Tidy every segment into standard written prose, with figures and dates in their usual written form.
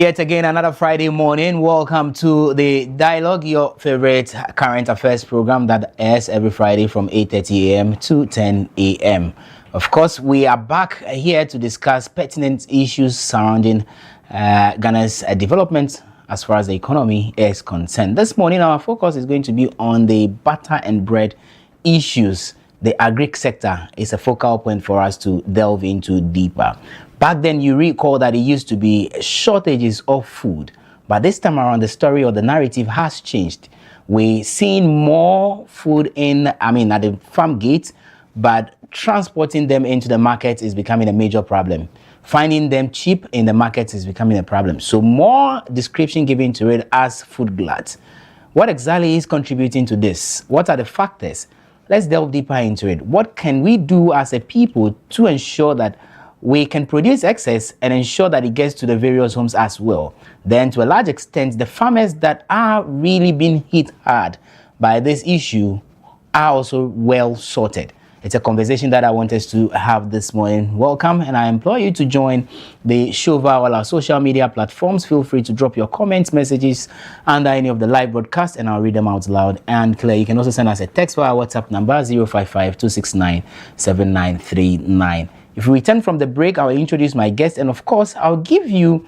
Yet again, another Friday morning. Welcome to the Dialogue, your favorite current affairs program that airs every Friday from 8:30 a.m. to 10 a.m. Of course, we are back here to discuss pertinent issues surrounding Ghana's development as far as the economy is concerned. This morning, our focus is going to be on the butter and bread issues. The agri sector is a focal point for us to delve into deeper. Back then, you recall that it used to be shortages of food. But this time around, the story or the narrative has changed. We're seeing more food at the farm gate, but transporting them into the market is becoming a major problem. Finding them cheap in the market is becoming a problem. So more description given to it as food glut. What exactly is contributing to this? What are the factors? Let's delve deeper into it. What can we do as a people to ensure that we can produce excess and ensure that it gets to the various homes as well? Then, to a large extent, the farmers that are really being hit hard by this issue are also well sorted. It's a conversation that I want us to have this morning. Welcome, and I implore you to join the show via all our social media platforms. Feel free to drop your comments, messages under any of the live broadcasts, and I'll read them out loud and clear. You can also send us a text via WhatsApp number 055-269-7939. If we return from the break, I'll introduce my guest, and of course, I'll give you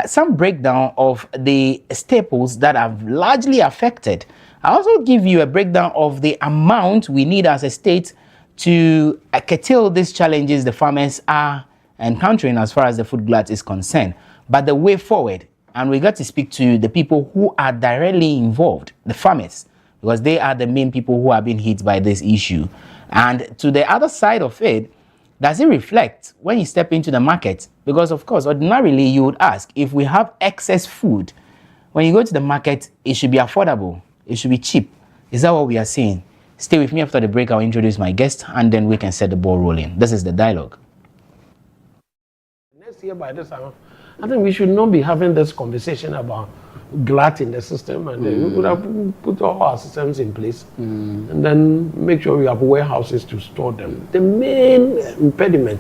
some breakdown of the staples that have largely affected. I'll also give you a breakdown of the amount we need as a state to curtail these challenges the farmers are encountering as far as the food glut is concerned. But the way forward, and we got to speak to the people who are directly involved, the farmers, because they are the main people who are being hit by this issue. And to the other side of it, does it reflect when you step into the market? Because of course, ordinarily you would ask, if we have excess food, when you go to the market, it should be affordable, it should be cheap. Is that what we are seeing? Stay with me. After the break, I'll introduce my guest, and then we can set the ball rolling. This is the Dialogue. Next year by this time, I think we should not be having this conversation about glut in the system, and we would have put all our systems in place, and then make sure we have warehouses to store them. The main impediment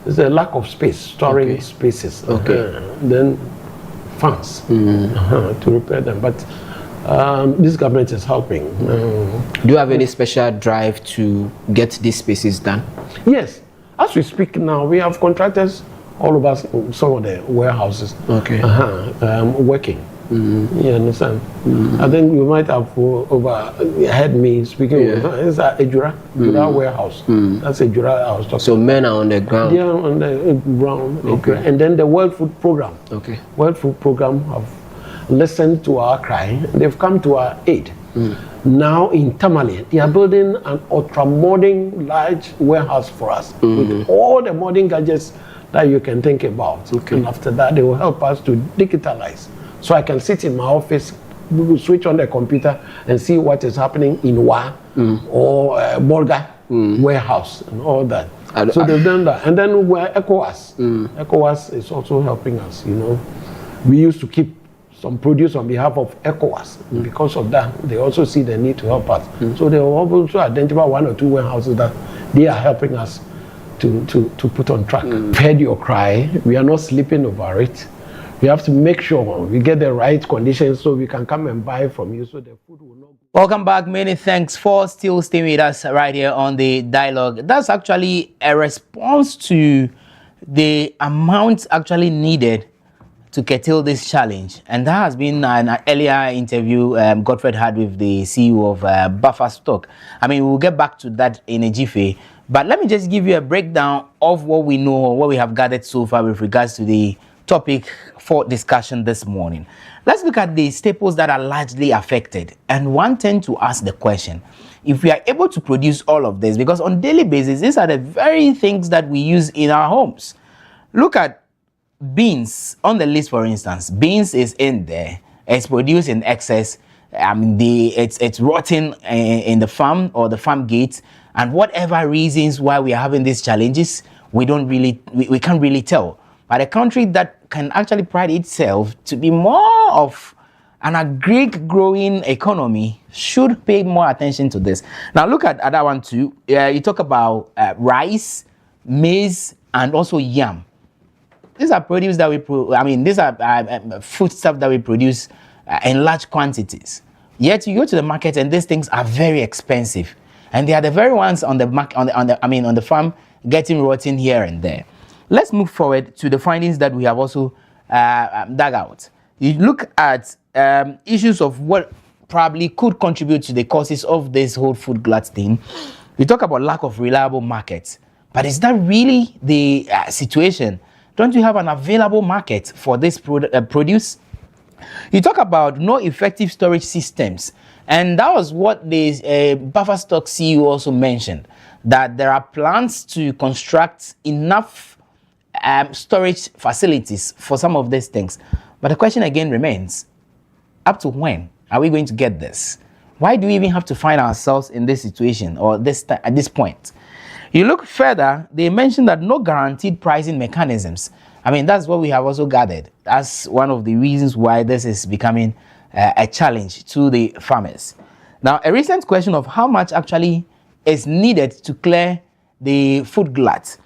is the lack of space, storing spaces. Then funds to repair them, but this government is helping. Do you have any special drive to get these spaces done? Yes. As we speak now, we have contractors all over some of the warehouses working. You understand? I think you might have overheard me speaking. It's a Ejura warehouse. That's a Ejura I was talking. So men are on the ground. They are on the ground. And then the World Food Program. World Food Program have listened to our cry. They've come to our aid. Now in Tamale, they are building an ultra-modern large warehouse for us with all the modern gadgets that you can think about. And after that, they will help us to digitalize. So I can sit in my office, switch on the computer and see what is happening in Wa or Bolga warehouse and all that. So they've done that. And then we're ECOWAS. ECOWAS is also helping us, you know. We used to keep some produce on behalf of ECOWAS. Because of that, they also see the need to help us. So they will also identify one or two warehouses that they are helping us to put on track. Heard your cry. We are not sleeping over it. We have to make sure we get the right conditions so we can come and buy from you so the food will not go. Welcome back. Many thanks for still staying with us right here on the Dialogue. That's actually a response to the amount actually needed to curtail this challenge. And that has been an earlier interview Godfred had with the CEO of Buffer Stock. I mean, we'll get back to that in a jiffy. But let me just give you a breakdown of what we know, what we have gathered so far with regards to the topic for discussion this morning. Let's look at the staples that are largely affected. And one tend to ask the question, if we are able to produce all of this, because on a daily basis, these are the very things that we use in our homes. Look at beans on the list, for instance. Beans is in there. It's produced in excess. It's rotting in the farm or the farm gate. And whatever reasons why we are having these challenges, we can't really tell. But a country that can actually pride itself to be more of an agri-growing economy should pay more attention to this. Now look at that one too. You talk about rice, maize, and also yam. these are produce that we these are food stuff that we produce in large quantities. Yet you go to the market and these things are very expensive, and they are the very ones on the on the farm getting rotten here and there. Let's move forward to the findings that we have also dug out. You look at issues of what probably could contribute to the causes of this whole food glut thing. We talk about lack of reliable markets, but is that really the situation? Don't you have an available market for this produce? You talk about no effective storage systems, and that was what the buffer stock CEO also mentioned, that there are plans to construct enough storage facilities for some of these things. But the question again remains, up to when are we going to get this? Why do we even have to find ourselves in this situation or at this point? You look further, they mentioned that no guaranteed pricing mechanisms. I mean, that's what we have also gathered. That's one of the reasons why this is becoming a challenge to the farmers. Now, a recent question of how much actually is needed to clear the food glut.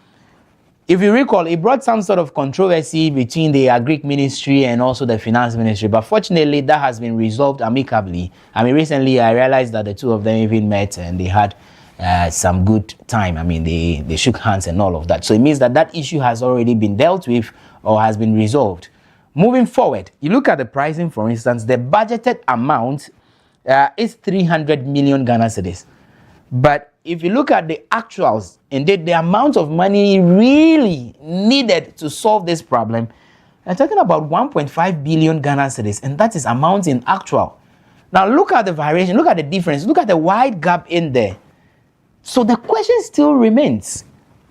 If you recall, it brought some sort of controversy between the Agric Ministry and also the Finance Ministry, but fortunately that has been resolved amicably. I mean, recently I realized that the two of them even met and they had some good time. I mean, they shook hands and all of that. So it means that that issue has already been dealt with or has been resolved. Moving forward, you look at the pricing, for instance, the budgeted amount is 300 million Ghana cedis. But if you look at the actuals, indeed the amount of money really needed to solve this problem, we're talking about 1.5 billion Ghana cedis, and that is amount in actual. Now look at the variation, look at the difference, look at the wide gap in there. So the question still remains,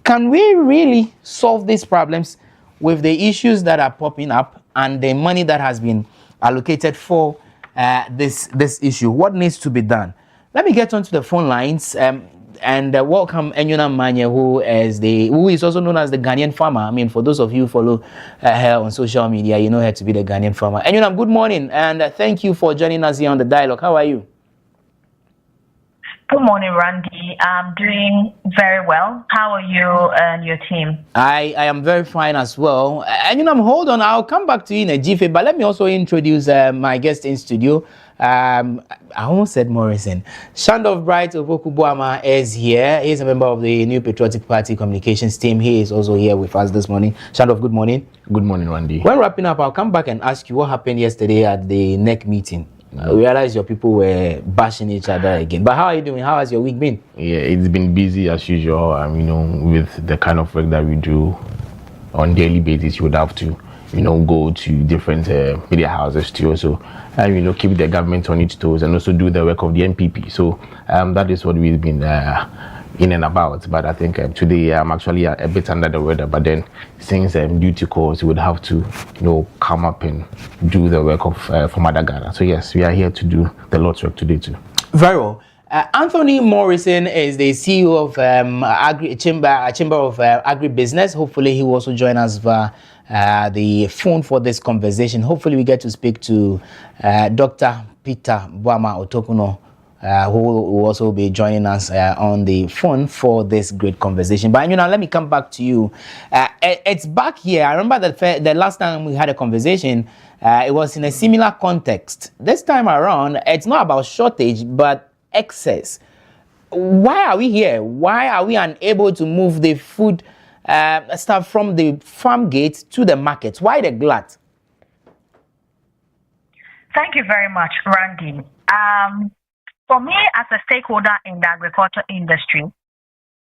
can we really solve these problems with the issues that are popping up and the money that has been allocated for this issue? What needs to be done? Let me get onto the phone lines and welcome Enyuna Manye, who is also known as the Ghanaian farmer. I mean, for those of you who follow her on social media, you know her to be the Ghanaian farmer. Enyuna, good morning, and thank you for joining us here on the dialogue. How are you? Good morning, Randy. I'm doing very well. How are you and your team? I am very fine as well. And hold on, I'll come back to you in a jiffy, but let me also introduce my guest in studio. I almost said Morrison. Shandov Bright of Okubuama is here. He's a member of the New Patriotic Party communications team. He is also here with us this morning. Shandov, good morning. Good morning, Randy. When wrapping up, I'll come back and ask you what happened yesterday at the NEC meeting. I realized your people were bashing each other again. But how are you doing? How has your week been? Yeah, it's been busy as usual. With the kind of work that we do on daily basis, you would have to, go to different media houses to also, keep the government on its toes and also do the work of the NPP. So that is what we've been in and about. But I think today I'm actually a bit under the weather. But then, since duty calls, we would have to, come up and do the work of for Mother Ghana. So yes, we are here to do the Lord's work today too. Very well. Anthony Morrison is the CEO of Chamber of Agribusiness. Hopefully, he will also join us via the phone for this conversation. Hopefully, we get to speak to Dr. Peter Boama Otokuno, who will also be joining us on the phone for this great conversation. But let me come back to you. It's back here. I remember that the last time we had a conversation, it was in a similar context. This time around, it's not about shortage, but excess. Why are we here? Why are we unable to move the food stuff from the farm gate to the market? Why the glut? Thank you very much, Randy. For me, as a stakeholder in the agriculture industry,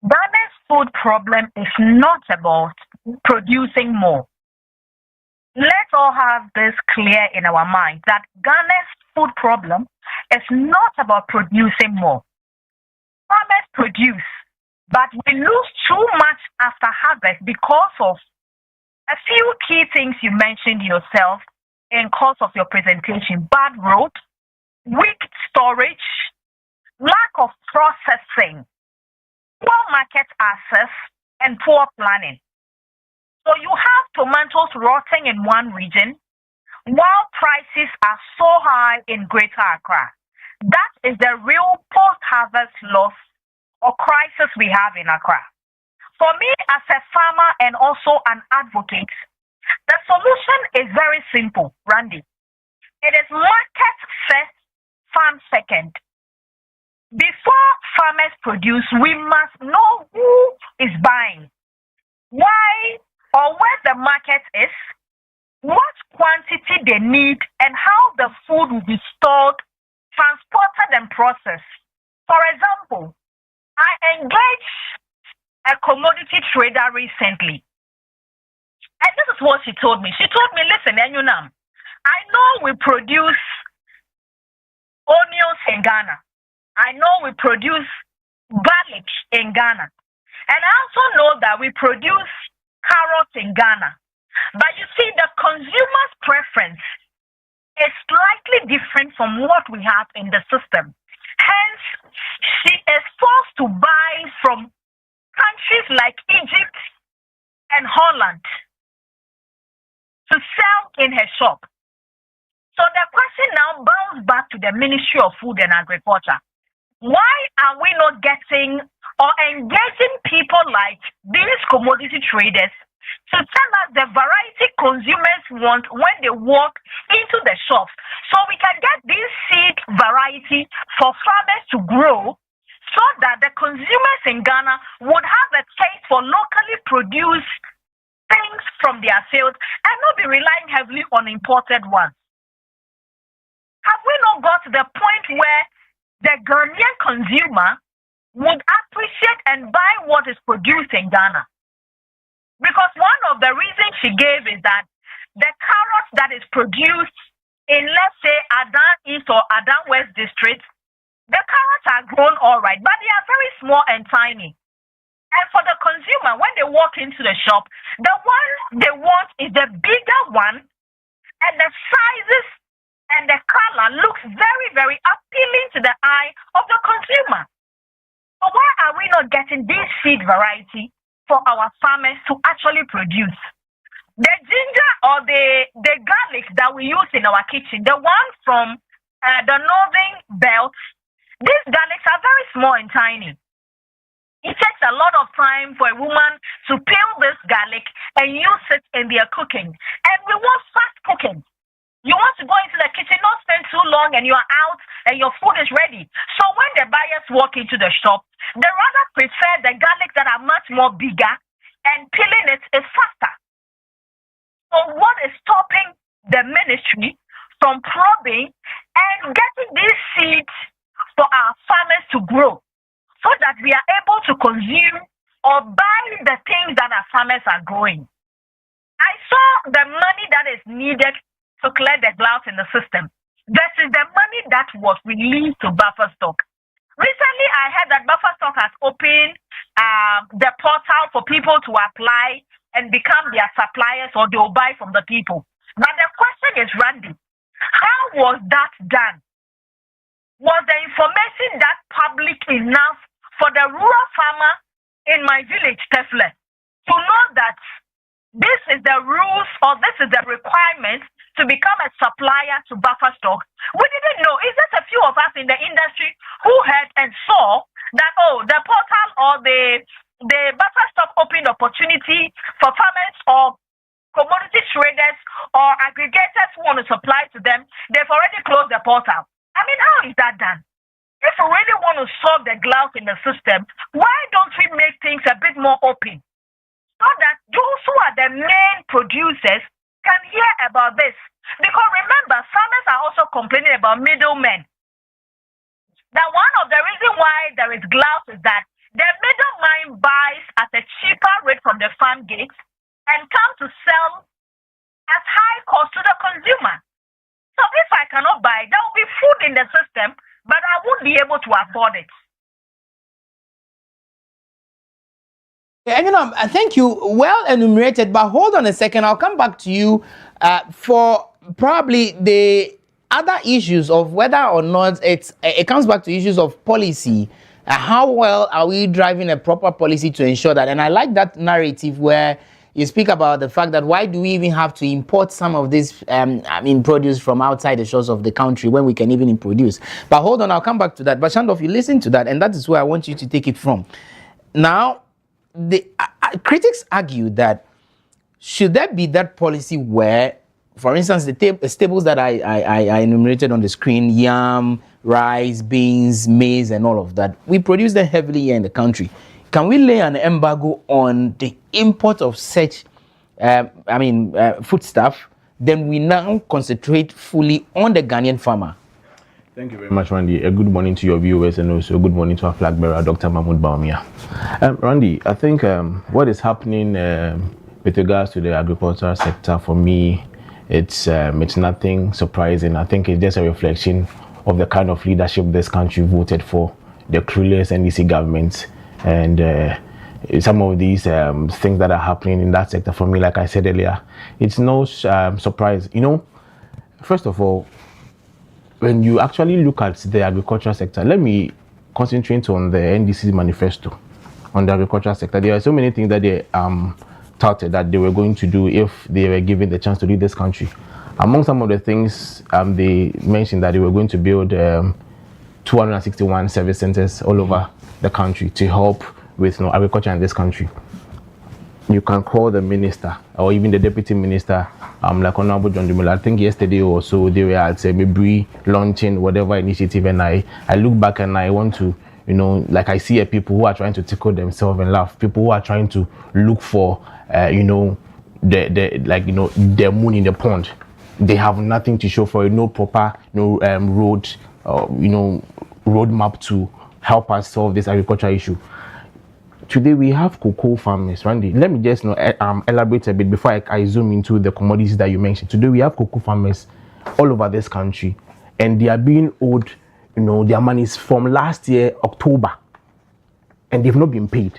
Ghana's food problem is not about producing more. Let's all have this clear in our mind that Ghana's food problem is not about producing more. Farmers produce, but we lose too much after harvest because of a few key things you mentioned yourself in course of your presentation: bad road, weak storage, lack of processing, poor market access, and poor planning. So you have tomatoes rotting in one region while prices are so high in Greater Accra. That is the real post-harvest loss or crisis we have in Accra. For me as a farmer and also an advocate, The solution is very simple, Randy. It is market first, farm second. Before farmers produce, we must know who is buying, why or where the market is, what quantity they need, and how the food will be stored, transported, and processed. For example, I engaged a commodity trader recently, and this is what she told me. She told me, listen, Enyunam, I know we produce onions in Ghana. I know we produce garlic in Ghana. And I also know that we produce carrots in Ghana. But you see, the consumer's preference is slightly different from what we have in the system. Hence, she is forced to buy from countries like Egypt and Holland to sell in her shop. So the question now bounces back to the Ministry of Food and Agriculture. Why are we not getting or engaging people like these commodity traders to tell us the variety consumers want when they walk into the shops, so we can get this seed variety for farmers to grow, so that the consumers in Ghana would have a taste for locally produced things from their fields and not be relying heavily on imported ones? Have we not got to the point where the Ghanaian consumer would appreciate and buy what is produced in Ghana? Because one of the reasons she gave is that the carrots that is produced in, let's say, Adan East or Adan West district, the carrots are grown all right, but they are very small and tiny. And for the consumer, when they walk into the shop, the one they want is the bigger one, and the sizes and the color looks very, very appealing to the eye of the consumer. So why are we not getting this seed variety for our farmers to actually produce? The ginger or the garlic that we use in our kitchen, the one from the northern belt, these garlics are very small and tiny. It takes a lot of time for a woman to peel this garlic and use it in their cooking. And we want fast cooking. You want to go into the kitchen, not spend too long, and you are out and your food is ready. So when the buyers walk into the shop, they rather prefer the garlic that are much more bigger, and peeling it is faster. So what is stopping the ministry from probing and getting these seeds for our farmers to grow, so that we are able to consume or buy the things that our farmers are growing? I saw the money that is needed to clear the clouds in the system versus the money that was released to buffer stock. Recently, I heard that buffer stock has opened the portal for people to apply and become their suppliers, or they'll buy from the people. But the question is, Randy, how was that done? Was the information that public enough for the rural farmer in my village, Tefle, to know that this is the rules or this is the requirement to become a supplier to buffer stock? We didn't know. It's just a few of us in the industry who heard and saw that, oh, the portal or the buffer stock opened opportunity for farmers or commodity traders or aggregators who want to supply to them. They've already closed the portal. I mean, how is that done? If we really want to solve the glut in the system, why don't we make things a bit more open, so that those who are the main producers can hear about this? Because remember, farmers are also complaining about middlemen. Now, one of the reasons why there is glut is that the middleman buys at a cheaper rate from the farm gates and come to sell at high cost to the consumer. So if I cannot buy, there will be food in the system, but I won't be able to afford it. And I think you well enumerated, but hold on a second. I'll come back to you for probably the other issues of whether or not it comes back to issues of policy. How well are we driving a proper policy to ensure that? And I like that narrative where you speak about the fact that why do we even have to import some of this produce from outside the shores of the country when we can even produce? But hold on, I'll come back to that. But Shandoff, you listen to that, and that is where I want you to take it from. Now, the critics argue that should there be that policy where, for instance, the staples that I enumerated on the screen, yam, rice, beans, maize, and all of that, we produce them heavily here in the country. Can we lay an embargo on the import of such, foodstuff? Then we now concentrate fully on the Ghanaian farmer. Thank you very much, Randy. A good morning to your viewers, and also good morning to our flag bearer, Dr. Mahmoud Baumia. Randy, I think what is happening with regards to the agricultural sector, for me, it's nothing surprising. I think it's just a reflection of the kind of leadership this country voted for, the clueless NDC government, and some of these things that are happening in that sector. For me, like I said earlier, it's no surprise. You know, first of all, when you actually look at the agricultural sector, let me concentrate on the NDC manifesto on the agricultural sector. There are so many things that they touted that they were going to do if they were given the chance to lead this country. Among some of the things, they mentioned that they were going to build 261 service centers all over the country to help with agriculture in this country. You can call the minister or even the deputy minister, like Honorable John Dumela. I think yesterday or so they were at Mibri launching whatever initiative, and I look back and I want to, like I see people who are trying to tickle themselves and laugh, people who are trying to look for, the moon in the pond. They have nothing to show for it, no proper, road, roadmap to help us solve this agricultural issue. Today we have cocoa farmers. Randy, let me just elaborate a bit before I zoom into the commodities that you mentioned. Today we have cocoa farmers all over this country, and they are being owed, their monies from last year October, and they've not been paid.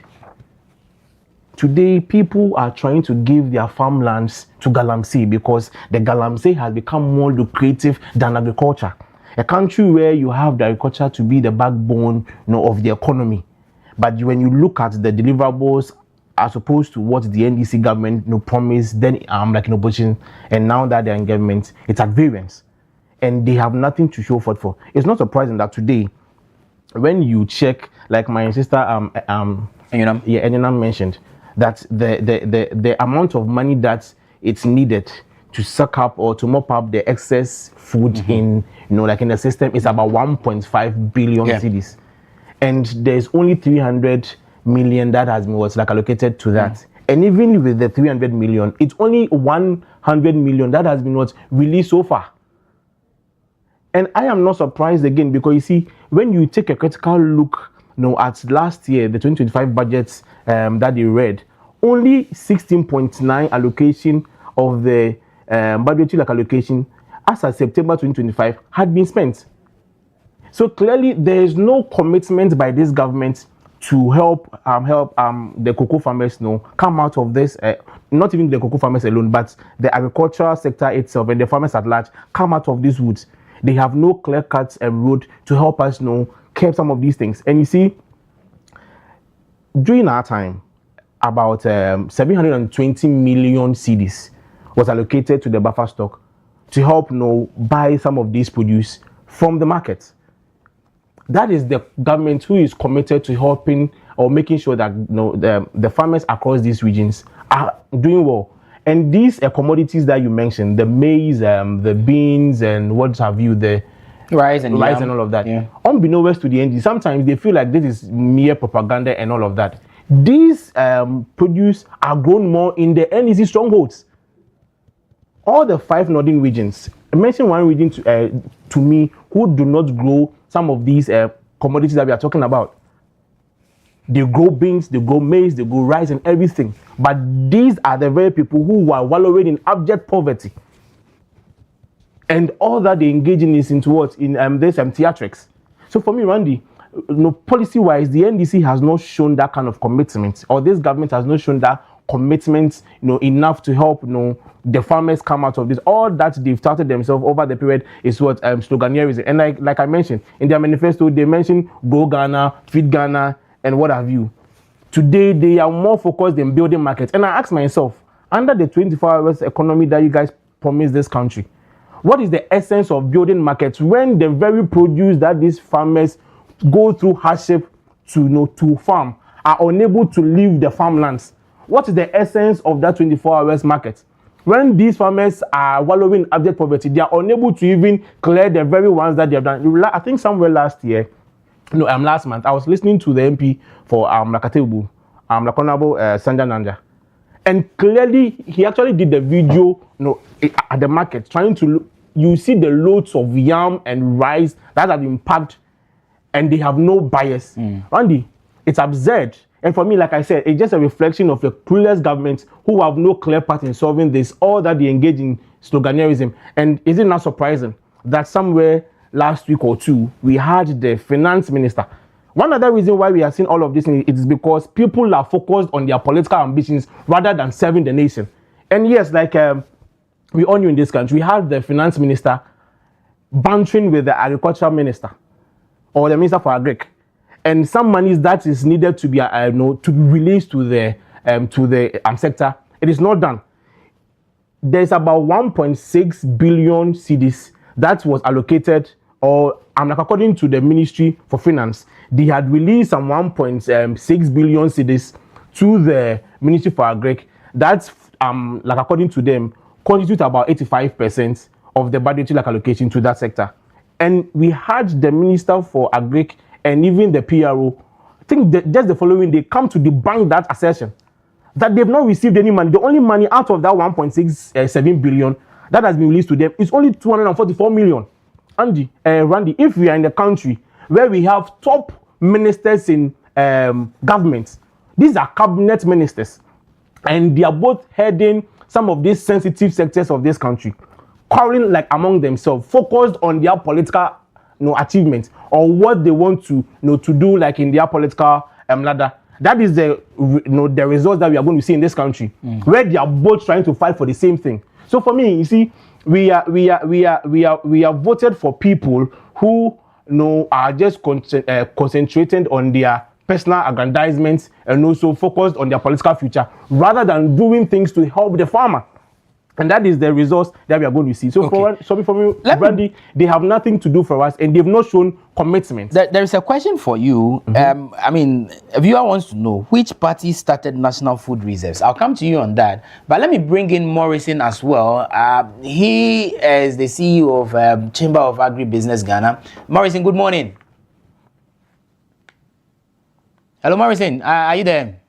Today people are trying to give their farmlands to Galamsey because the Galamsey has become more lucrative than agriculture. A country where you have the agriculture to be the backbone, of the economy. But when you look at the deliverables as opposed to what the NDC government promised, then like in opposition, and now that they're in government, it's at variance. And they have nothing to show for. It's not surprising that today, when you check, like my sister Enina mentioned, that the amount of money that it's needed to suck up or to mop up the excess food in, like in the system is about 1.5 billion cedis. And there's only 300 million that has been allocated to that. And even with the 300 million, it's only 100 million that has been released so far. And I am not surprised again, because you see, when you take a critical look at last year, the 2025 budgets that they read, only 16.9 allocation of the budgetary allocation as of September 2025 had been spent. So clearly, there is no commitment by this government to help the cocoa farmers come out of this. Not even the cocoa farmers alone, but the agricultural sector itself and the farmers at large come out of these woods. They have no clear-cut road to help us curb some of these things. And you see, during our time, about 720 million cedis was allocated to the buffer stock to help buy some of these produce from the market. That is the government who is committed to helping or making sure that the farmers across these regions are doing well. And these commodities that you mentioned, the maize, the beans, and what have you, the rice and all of that, unbeknownst to the NG, sometimes they feel like this is mere propaganda and all of that. These produce are grown more in the NEC strongholds. All the 5 northern regions, mention one region to me who do not grow some of these commodities that we are talking about. They grow beans, they grow maize, they grow rice and everything. But these are the very people who are wallowing in abject poverty. And all that they engage in is into what? In this theatrics. So for me, Randy, policy-wise, the NDC has not shown that kind of commitment, or this government has not shown that commitment, enough to help, the farmers come out of this. All that they've started themselves over the period is what sloganeering. And like I mentioned in their manifesto, they mentioned Go Ghana, Feed Ghana, and what have you. Today they are more focused in building markets. And I ask myself, under the 24 hours economy that you guys promised this country, what is the essence of building markets when the very produce that these farmers go through hardship to farm are unable to leave the farmlands? what is the essence of that 24 hours market? When these farmers are wallowing in abject poverty, they are unable to even clear the very ones that they have done. I think somewhere last year, last month, I was listening to the MP for Lakatebu, Lakonabo Sanja Nanja. And clearly, he actually did the video, at the market, trying to you see the loads of yam and rice that have been packed, and they have no buyers. Randy, it's absurd. And for me, like I said, it's just a reflection of a clueless government who have no clear path in solving this, or that they engage in sloganerism. And is it not surprising that somewhere last week or two, we had the finance minister? One other reason why we are seeing all of this is because people are focused on their political ambitions rather than serving the nation. And yes, like we all knew in this country, we had the finance minister bantering with the agricultural minister or the minister for agric. And some money that is needed to be to be released to the sector, it is not done. There's about 1.6 billion cedis that was allocated, or according to the Ministry for Finance, they had released some 1.6 billion cedis to the Ministry for Agric. That's according to them, constitute about 85% of the budgetary allocation to that sector. And we had the Minister for Agric and even the PRO, I think just the following day, come to debunk that assertion that they've not received any money. The only money out of that 1.67 billion that has been released to them is only 244 million. Randy, if we are in a country where we have top ministers in government, these are cabinet ministers, and they are both heading some of these sensitive sectors of this country, quarreling like among themselves, focused on their political achievements or what they want to to do, like in their political ladder. That is the the results that we are going to see in this country, where they are both trying to fight for the same thing. So for me, you see, we are voted for people who are just concentrated on their personal aggrandizements and also focused on their political future rather than doing things to help the farmer. And that is the results that we are going to see. So for me, Brandy, they have nothing to do for us, and they've not shown commitment. There is a question for you. I mean, a viewer wants to know which party started National Food Reserves. I'll come to you on that. But let me bring in Morrison as well. He is the CEO of Chamber of Agribusiness Ghana. Morrison, good morning. Hello, Morrison. Are you there?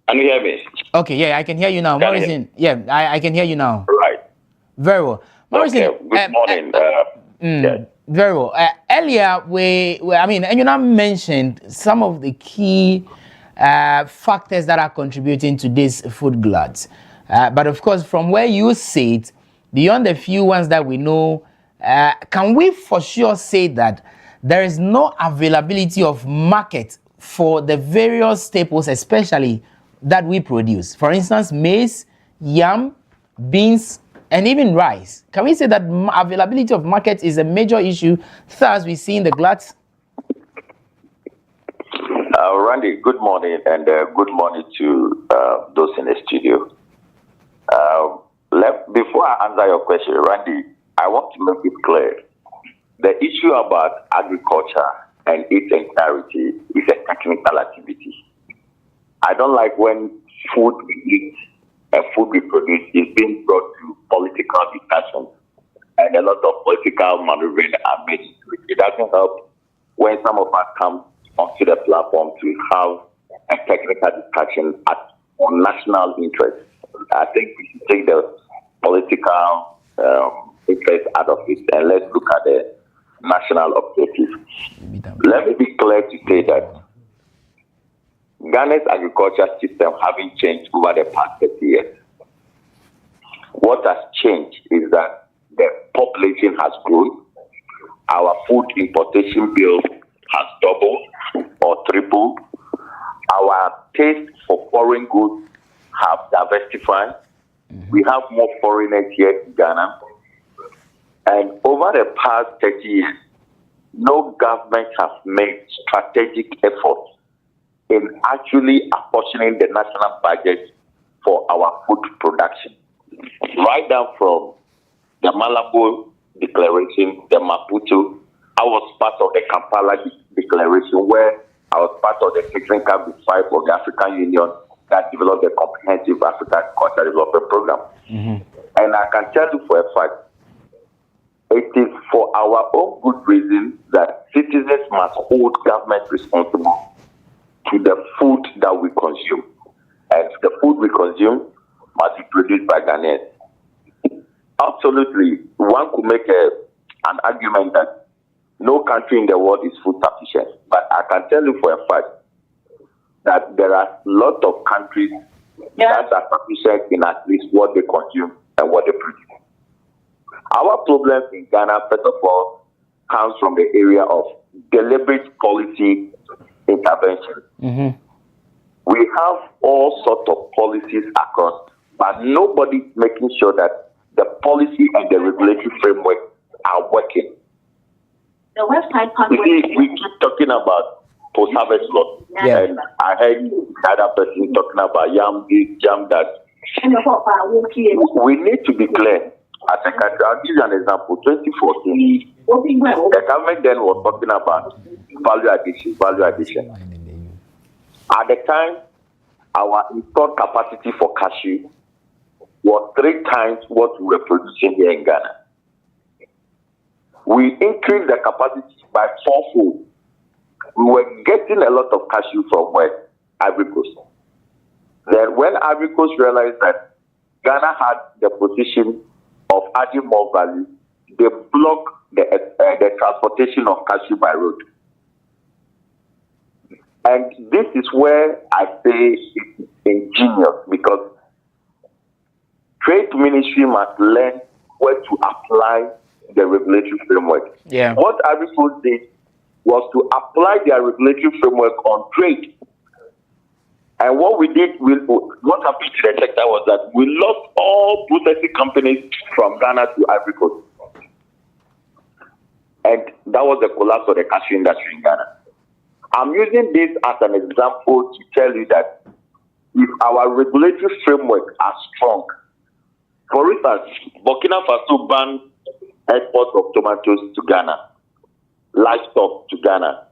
Can you hear me? Okay, yeah, I can hear you now. Morrison, yeah, I can hear you now. Right. Very well. Morrison, okay. Good morning. Yeah. Very well. Earlier, and you now mentioned some of the key factors that are contributing to this food gluts. But of course, from where you sit, beyond the few ones that we know, can we for sure say that there is no availability of market for the various staples, especially that we produce? For instance, maize, yam, beans, and even rice. Can we say that availability of market is a major issue, thus we see in the gluts? Randy, good morning, and good morning to those in the studio. Before I answer your question, Randy, I want to make it clear. The issue about agriculture and its entirety is a technical activity. I don't like when food we eat and food we produce is being brought to political discussion, and a lot of political maneuvering are made into it. It doesn't help when some of us come onto the platform to have a technical discussion on national interest. I think we should take the political interest out of it, and let's look at the national objective. Let me be clear to say that Ghana's agriculture system hasn't changed over the past 30 years. What has changed is that the population has grown. Our food importation bill has doubled or tripled. Our taste for foreign goods have diversified. We have more foreigners here in Ghana. And over the past 30 years, no government has made strategic efforts in actually apportioning the national budget for our food production. Right down from the Malabo Declaration, the Maputo, I was part of the Kampala Declaration, where I was part of the technical group 5 of the African Union that developed the comprehensive African Cultural Development Program. And I can tell you for a fact, it is for our own good reason that citizens must hold government responsible to the food that we consume. And the food we consume must be produced by Ghanaians. Absolutely, one could make an argument that no country in the world is food sufficient. But I can tell you for a fact that there are lots of countries that are sufficient in at least what they consume and what they produce. Our problem in Ghana, first of all, comes from the area of deliberate policy intervention. We have all sorts of policies across, but nobody's making sure that the policy and the regulatory framework are working. The website you see, we keep talking about post-harvest loss, and I heard the other person talking about jam that. We need to be clear. As a country, I'll give you an example. 2014, the government then was talking about value addition. At the time, our installed capacity for cashew was 3 times what we were producing here in Ghana. We increased the capacity by 4-fold. We were getting a lot of cashew from where? Ivory Coast. Then when Ivory Coast realized that Ghana had the position of adding more value, they blocked the transportation of cashew by road. And this is where I say it's ingenious, because Trade Ministry must learn where to apply the regulatory framework. What Ivory Coast did was to apply their regulatory framework on trade. And what we did, what happened to the sector was that we lost all processing companies from Ghana to Ivory Coast. And that was the collapse of the cashew industry in Ghana. I'm using this as an example to tell you that if our regulatory framework are strong, for instance, Burkina Faso banned exports of tomatoes to Ghana, livestock to Ghana.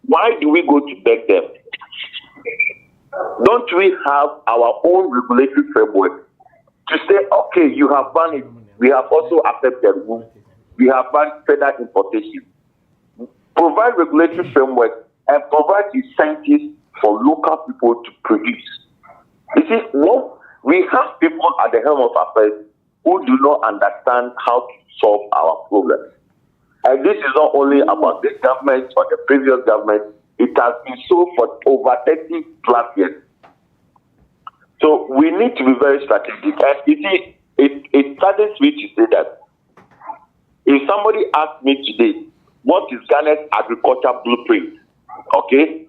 Why do we go to beg them? Don't we have our own regulatory framework to say, okay, you have banned it, we have also accepted rules, we have banned further importation. Provide regulatory framework and provide incentives for local people to produce. You see, we have people at the helm of affairs who do not understand how to solve our problems. And this is not only about this government or the previous government. It has been so for over 30 plus years. So we need to be very strategic. And you see, it saddens me to say that if somebody asks me today, what is Ghana's agriculture blueprint? Okay?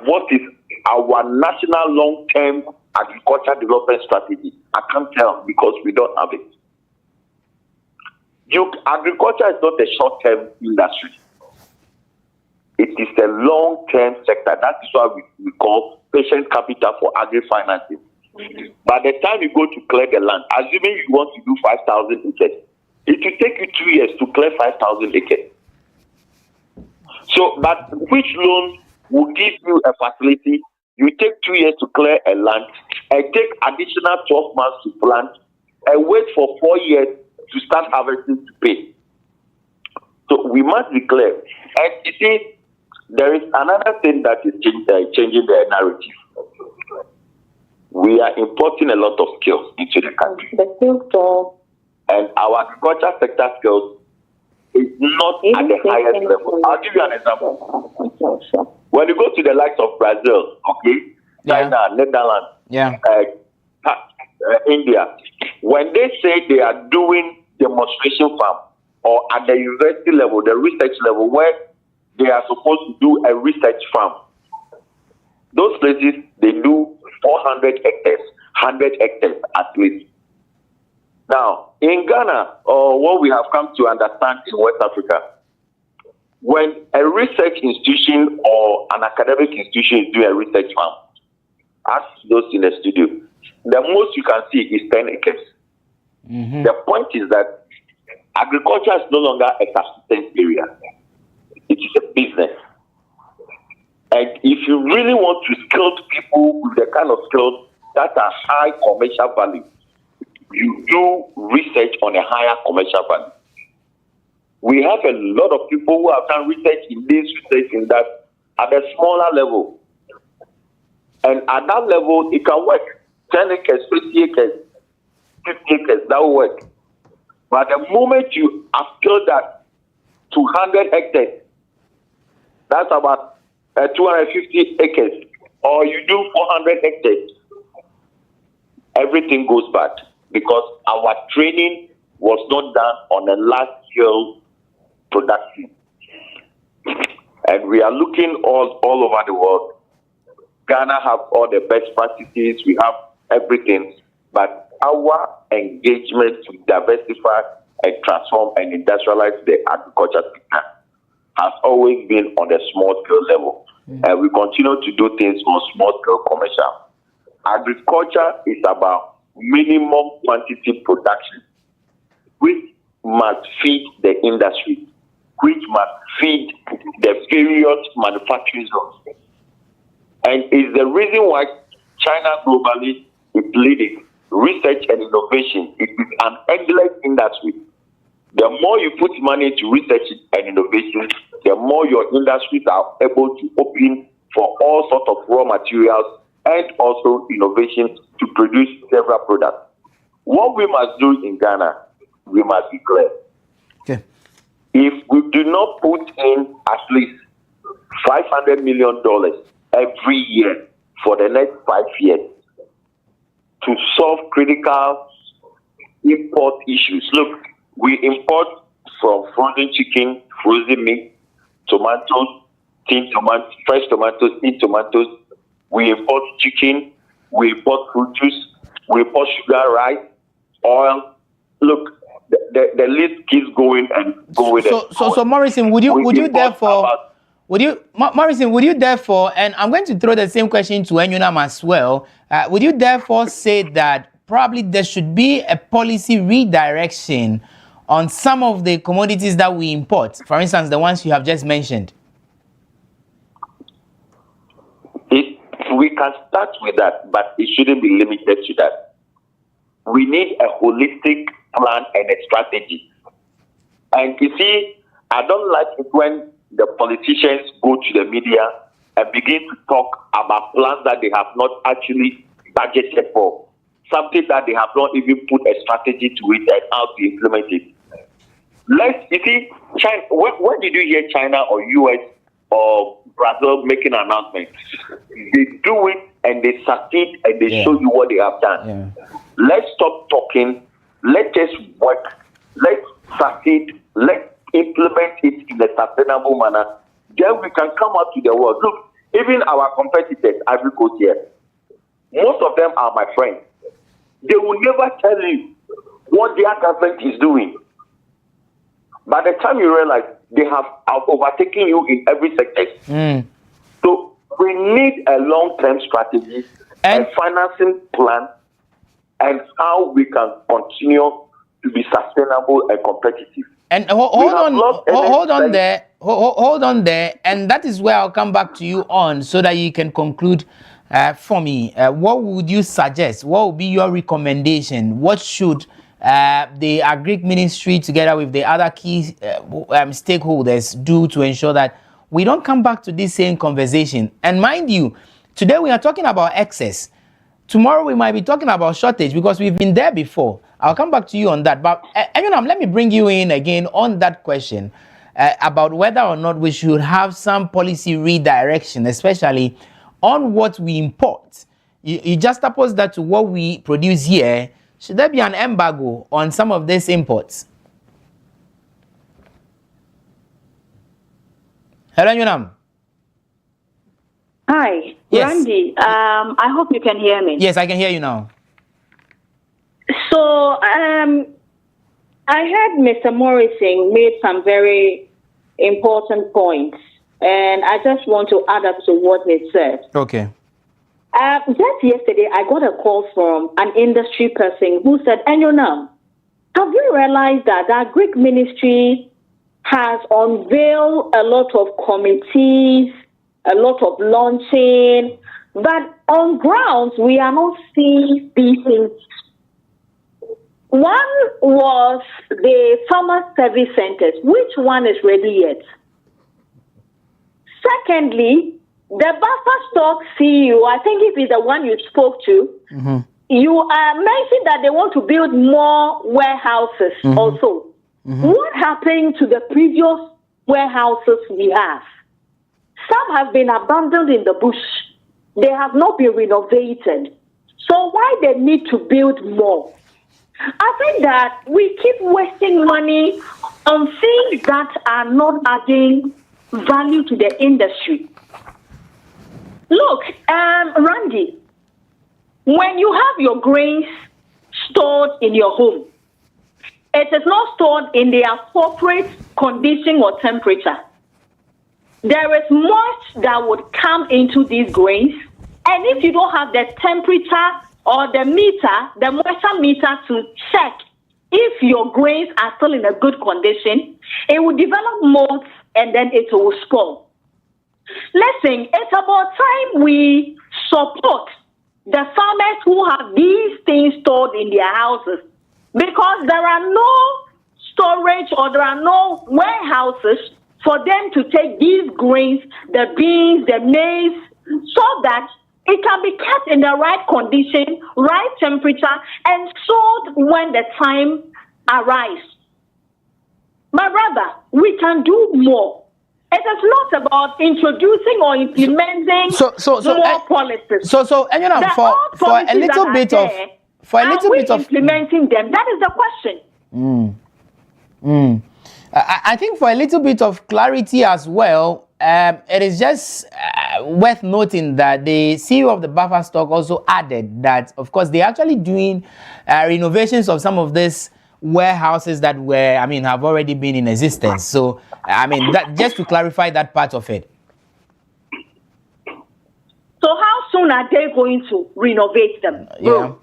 What is our national long-term agriculture development strategy? I can't tell because we don't have it. Agriculture is not a short-term industry. It is a long-term sector. That is why we call patient capital for agri-financing. By the time you go to clear the land, assuming you want to do 5,000 acres, it will take you 2 years to clear 5,000 acres. So, but which loan will give you a facility? You take 2 years to clear a land, and take additional 12 months to plant, and wait for 4 years to start harvesting to pay. So we must be clear. And you see, there is another thing that is changing the narrative. We are importing a lot of skills into the country. And our agriculture sector skills is not at the highest level. I'll give you an example. When you go to the likes of Brazil, okay, China, Netherlands, India, when they say they are doing demonstration farm, or at the university level, the research level, where they are supposed to do a research farm, those places, they do 400 hectares, 100 hectares at least. Now, in Ghana, or what we have come to understand in West Africa, when a research institution or an academic institution is doing a research farm, ask those in the studio, the most you can see is 10 acres. The point is that agriculture is no longer a subsistence area. It is a business. And if you really want to skilled people with the kind of skills that are high commercial value, you do research on a higher commercial value. We have a lot of people who have done research in this, research in that, at a smaller level. And at that level, it can work. 10 acres, 50 acres, 50 acres, that will work. But the moment you upscale that to 100 hectares, that's about 250 acres, or you do 400 hectares, everything goes bad because our training was not done on a large scale production. And we are looking all over the world. Ghana have all the best practices, we have everything, but our engagement to diversify and transform and industrialize the agriculture sector has always been on the small scale level. And we continue to do things on small scale commercial. Agriculture is about minimum quantity production, which must feed the industry, which must feed the various manufacturing zones. And it's the reason why China globally is leading research and innovation. It is an endless industry. The more you put money into research and innovation, the more your industries are able to open for all sorts of raw materials and also innovation to produce several products. What we must do in Ghana, we must be clear. Okay. If we do not put in at least $500 million every year for the next 5 years to solve critical import issues. Look, we import from frozen chicken, frozen meat, tomatoes, tin tomatoes, fresh tomatoes, tin tomatoes. We import chicken, we import fruit juice, we import sugar, rice, oil. Look, the list keeps going and going. So Morrison, would you therefore, and I'm going to throw the same question to Enyonam as well, would you therefore say that probably there should be a policy redirection on some of the commodities that we import, for instance, the ones you have just mentioned? We can start with that, but it shouldn't be limited to that. We need a holistic plan and a strategy. And you see, I don't like it when the politicians go to the media and begin to talk about plans that they have not actually budgeted for, something that they have not even put a strategy to it and how to implement it. You see, China, when did you hear China or US or Brazil making an announcement? They do it and they succeed and they show you what they have done. Yeah. Let's stop talking. Let's just work. Let's succeed. Let's implement it in a sustainable manner. Then we can come out to the world. Look, even our competitors, agriculture here, most of them are my friends. They will never tell you what their government is doing. By the time you realize they have overtaken you in every sector. So we need a long-term strategy and financing plan and how we can continue to be sustainable and competitive. And hold on there, and that is where I'll come back to you on so that you can conclude for me. What would you suggest? What would be your recommendation? What should the Agric Ministry, together with the other key stakeholders, do to ensure that we don't come back to this same conversation? And mind you, today we are talking about excess. Tomorrow we might be talking about shortage because we've been there before. I'll come back to you on that. But let me bring you in again on that question about whether or not we should have some policy redirection, especially on what we import. You just oppose that to what we produce here. Should there be an embargo on some of these imports? Hello, Yunam. Hi, Yes. Randy. I hope you can hear me. Yes, I can hear you now. So, I heard Mr. Morrison made some very important points, and I just want to add up to what he said. Okay. Just yesterday, I got a call from an industry person who said, Enyonam, have you realized that the Greek ministry has unveiled a lot of committees a lot of launching, but on grounds, we are not seeing these things. One was the farmer service centers. Which one is ready yet? Secondly, the buffer stock CEO, I think if it's the one you spoke to, you mentioned that they want to build more warehouses also. What happened to the previous warehouses we have? Some have been abandoned in the bush. They have not been renovated. So why they need to build more? I think that we keep wasting money on things that are not adding value to the industry. Look, Randy, when you have your grains stored in your home, it is not stored in the appropriate condition or temperature. There is moisture that would come into these grains, and if you don't have the temperature or the meter, the moisture meter to check if your grains are still in a good condition, it will develop mold and then it will spoil. Listen, it's about time we support the farmers who have these things stored in their houses, because there are no storage or there are no warehouses for them to take these grains, the beans, the maize, so that it can be kept in the right condition, right temperature, and sold when the time arrives. My brother, we can do more. It is not about introducing or implementing more policies. And you know, for a little bit of implementing them, that is the question. I think for a little bit of clarity as well, it is just worth noting that the CEO of the buffer stock also added that, of course, they're actually doing renovations of some of these warehouses that have already been in existence. So, that just to clarify that part of it. So how soon are they going to renovate them? Yeah.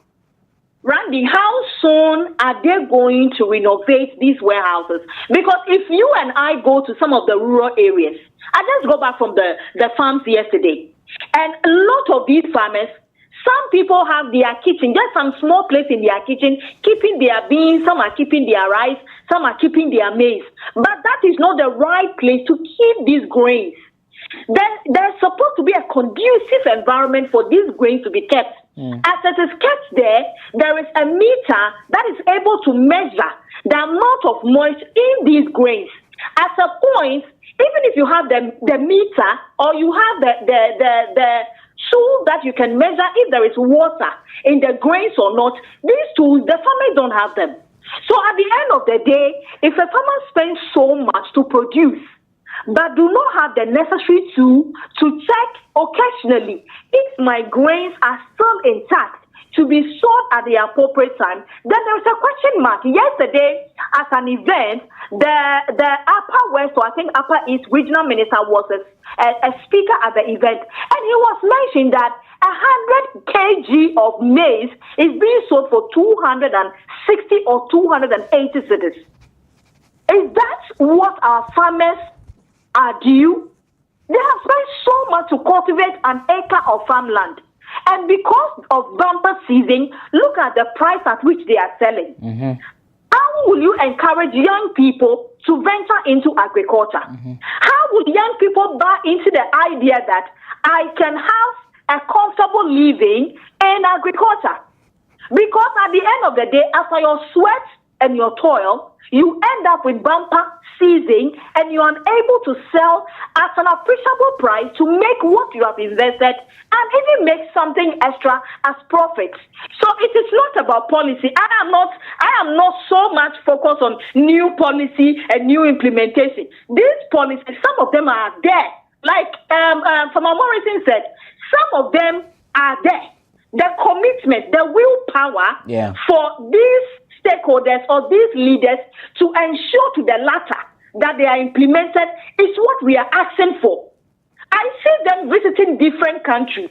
Randy, how soon are they going to renovate these warehouses? Because if you and I go to some of the rural areas, I just go back from the farms yesterday, and a lot of these farmers, some people have their kitchen, just some small place in their kitchen, keeping their beans, some are keeping their rice, some are keeping their maize. But that is not the right place to keep these grains. There's supposed to be a conducive environment for these grains to be kept. As it is kept there is a meter that is able to measure the amount of moisture in these grains. At a point, even if you have the meter or you have the tool that you can measure if there is water in the grains or not, these tools, the farmers don't have them. So at the end of the day, if a farmer spends so much to produce, but do not have the necessary tool to check occasionally if my grains are still intact to be sold at the appropriate time, then there is a question mark. Yesterday, at an event, the Upper West, or I think Upper East Regional Minister was a speaker at the event, and he was mentioning that 100 kg of maize is being sold for 260 or 280 cedis. Is that what our farmers are due? They have spent so much to cultivate an acre of farmland. And because of bumper season, look at the price at which they are selling. How will you encourage young people to venture into agriculture? How would young people buy into the idea that I can have a comfortable living in agriculture? Because at the end of the day, after your sweat and your toil, you end up with bumper season and you are unable to sell at an appreciable price to make what you have invested and even make something extra as profits. So it is not about policy. I am not so much focused on new policy and new implementation. These policies, some of them are there. Like Farmer Morrison said, some of them are there. The commitment, the willpower for these stakeholders or these leaders to ensure to the latter that they are implemented is what we are asking for. I see them visiting different countries.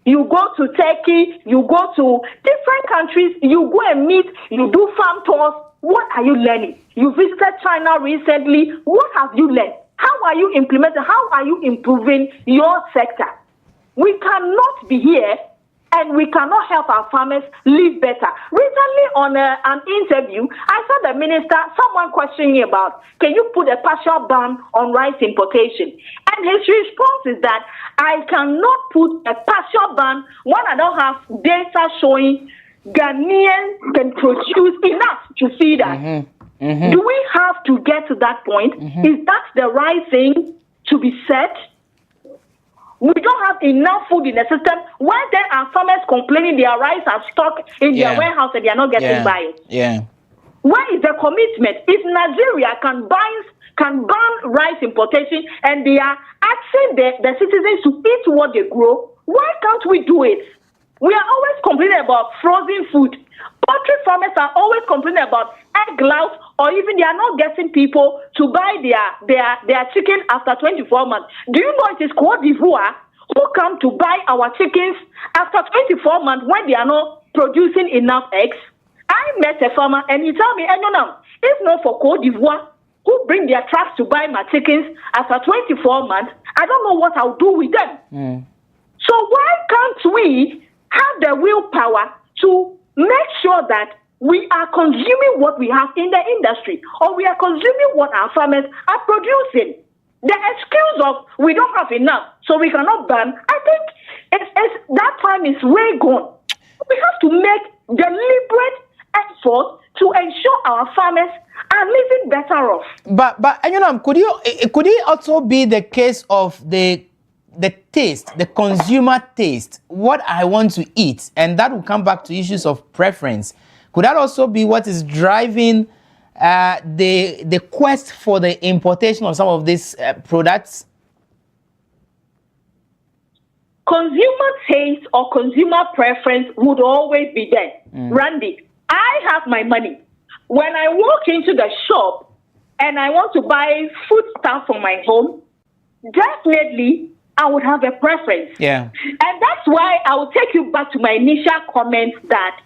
You go to Turkey, you go to different countries, you go and meet, you do farm tours. What are you learning? You visited China recently. What have you learned? How are you implementing? How are you improving your sector? We cannot be here and we cannot help our farmers live better. Recently on an interview, I saw the minister, someone questioning about, can you put a partial ban on rice importation? And his response is that I cannot put a partial ban when I don't have data showing Ghanaians can produce enough to feed us. Do we have to get to that point? Is that the right thing to be said? We don't have enough food in the system. Why then are farmers complaining their rice are stuck in their warehouse and they are not getting by it? Where is the commitment? If Nigeria can ban rice importation and they are asking the citizens to eat what they grow, why can't we do it? We are always complaining about frozen food. Poultry farmers are always complaining about egg loss, or even they are not getting people to buy their chicken after 24 months. Do you know it is Côte d'Ivoire who come to buy our chickens after 24 months when they are not producing enough eggs? I met a farmer and he told me, no, if not for Côte d'Ivoire who bring their trucks to buy my chickens after 24 months, I don't know what I'll do with them. So why can't we have the willpower to make sure that we are consuming what we have in the industry, or we are consuming what our farmers are producing? The excuse of we don't have enough, so we cannot ban, I think it's that time is way gone. We have to make deliberate effort to ensure our farmers are living better off. But could it also be the case of the taste, the consumer taste, what I want to eat, and that will come back to issues of preference? Could that also be what is driving the quest for the importation of some of these products? Consumer taste or consumer preference would always be there. Randy, I have my money. When I walk into the shop and I want to buy food stuff for my home, definitely I would have a preference. And that's why I will take you back to my initial comment that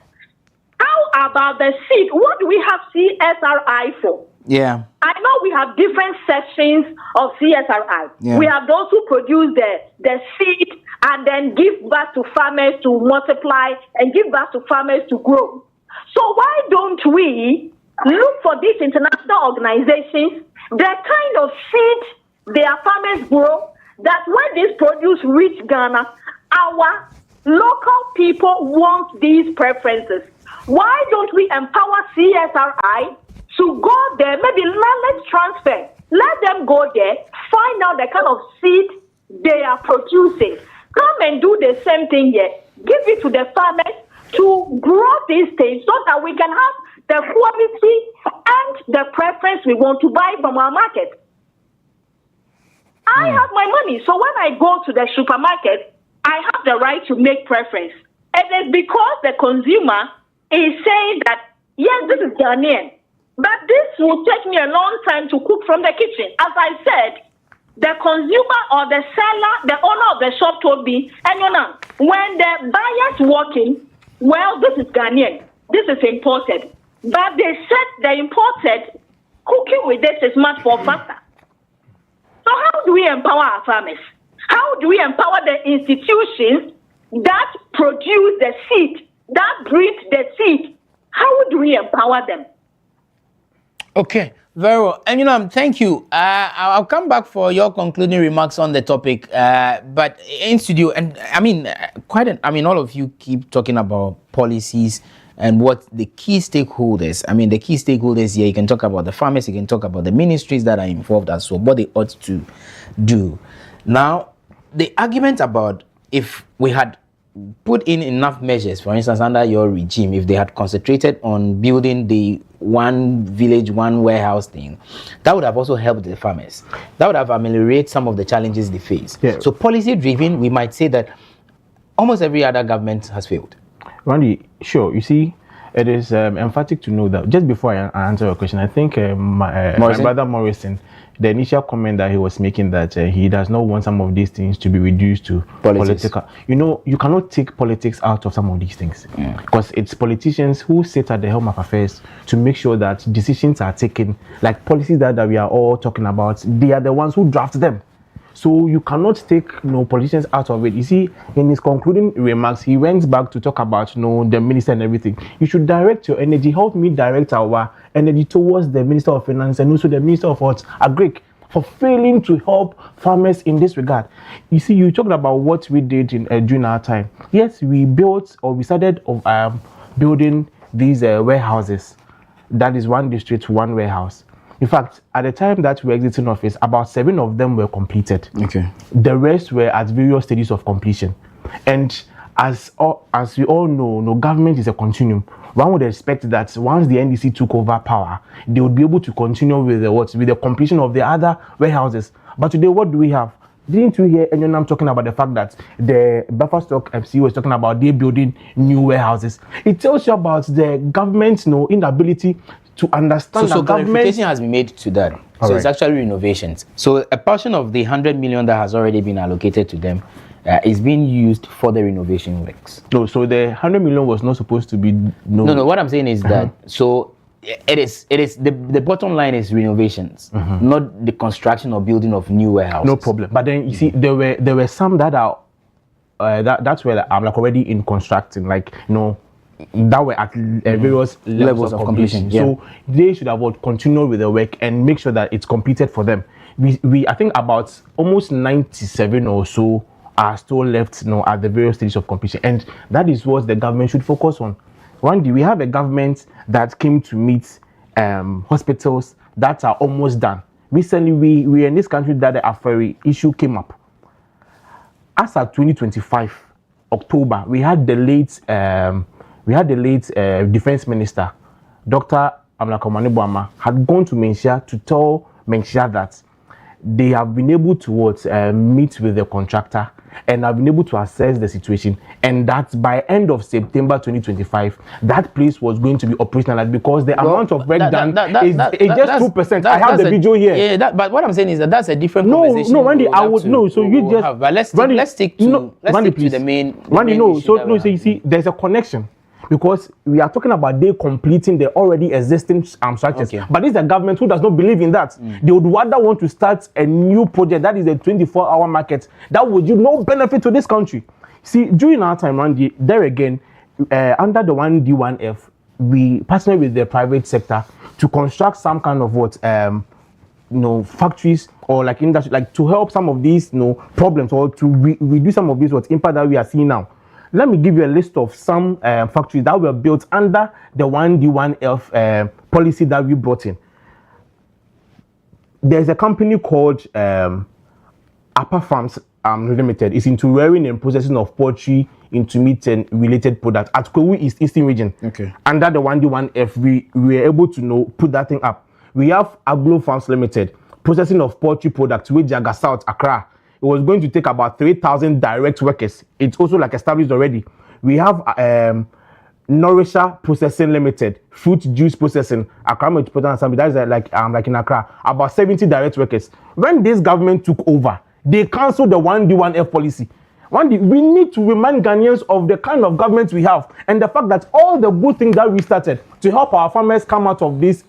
how about the seed? What do we have CSRI for? I know we have different sections of CSRI. We have those who produce the seed and then give back to farmers to multiply and give back to farmers to grow. So why don't we look for these international organizations, the kind of seed their farmers grow, that when this produce reach Ghana, our local people want these preferences. Why don't we empower CSRI to go there? Maybe let's transfer. Let them go there, find out the kind of seed they are producing. Come and do the same thing here. Give it to the farmers to grow these things so that we can have the quality and the preference we want to buy from our market. I have my money, so when I go to the supermarket, I have the right to make preference. And it's because the consumer is saying that, yes, this is Ghanaian, but this will take me a long time to cook from the kitchen. As I said, the consumer or the seller, the owner of the shop told me, and when the buyers walk in, well, this is Ghanaian, this is imported. But they said the imported, cooking with this is much more faster. So how do we empower our farmers? How do we empower the institutions that produce the seed, that breed the seed? How do we empower them? Okay, very well. And thank you. I'll come back for your concluding remarks on the topic. But in studio, and all of you keep talking about policies and what the key stakeholders, the key stakeholders here, you can talk about the farmers, you can talk about the ministries that are involved as well, what they ought to do. Now, the argument about if we had put in enough measures, for instance, under your regime, if they had concentrated on building the one village, one warehouse thing, that would have also helped the farmers. That would have ameliorated some of the challenges they face. So policy driven, we might say that almost every other government has failed. Randy, sure. You see, It is emphatic to know that just before I answer your question, I think my brother Morrison, the initial comment that he was making that he does not want some of these things to be reduced to political. You know, you cannot take politics out of some of these things because it's politicians who sit at the helm of affairs to make sure that decisions are taken, like policies that we are all talking about. They are the ones who draft them. So you cannot take politicians out of it. You see, in his concluding remarks, he went back to talk about the minister and everything. You should direct your energy. Help me direct our energy towards the Minister of Finance and also the Minister of Agric for failing to help farmers in this regard. You see, you talked about what we did during our time. Yes, we built or we started building these warehouses. That is one district, one warehouse. In fact, at the time that we were exiting office, about 7 of them were completed. Okay. The rest were at various stages of completion. And as we all know, government is a continuum. One would expect that once the NDC took over power, they would be able to continue with the completion of the other warehouses. But today, what do we have? Didn't you hear anyone talking about the fact that the buffer stock FC was talking about they building new warehouses? It tells you about the government's inability to understand. So clarification has been made to that. So it's actually renovations. So a portion of the 100 million that has already been allocated to them is being used for the renovation works. No, so the 100 million was not supposed to be. No. What I'm saying is that so it is the bottom line is renovations, not the construction or building of new warehouses. No problem. But then you see, there were some that are that's where I'm like already in constructing, like that were at various levels of completion. Yeah. So they should have continued with the work and make sure that it's completed for them. We I think about almost 97 or so are still left at the various stages of completion, and that is what the government should focus on. One day we have a government that came to meet hospitals that are almost done. Recently we in this country that the Afari issue came up. As of 2025 October, we had the late defense minister, Dr. Amlakomane Boama, had gone to Menchia to tell Menchia that they have been able to meet with the contractor and have been able to assess the situation, and that by end of September 2025, that place was going to be operational because the amount of work done is just 2%. I have the video here. Yeah, but what I'm saying is that's a different conversation. No, Randy, I would know. So you just but let's stick to the main. Randy, no. So you see, there's a connection. Because we are talking about they completing the already existing structures. Okay. But it's the government who does not believe in that. They would rather want to start a new project that is a 24-hour market that would give no benefit to this country. See, during our time, Randy, there again, under the 1D1F, we partnered with the private sector to construct some kind of factories or like industry, like to help some of these problems or to reduce some of these impact that we are seeing now. Let me give you a list of some factories that were built under the 1D1F policy that we brought in. There's a company called Upper Farms Limited. It's into rearing and processing of poultry, into meat and related products at Kwewu Eastern region. Okay. Under the 1D1F, we were able to put that thing up. We have Agro Farms Limited, processing of poultry products with Jaga South, Accra. It was going to take about 3,000 direct workers. It's also like established already. We have Nourisher Processing Limited, fruit juice processing, Accra Metropolitan Assembly. That is like in Accra, about 70 direct workers. When this government took over, they cancelled the 1D1F policy. We need to remind Ghanaians of the kind of government we have and the fact that all the good things that we started to help our farmers come out of this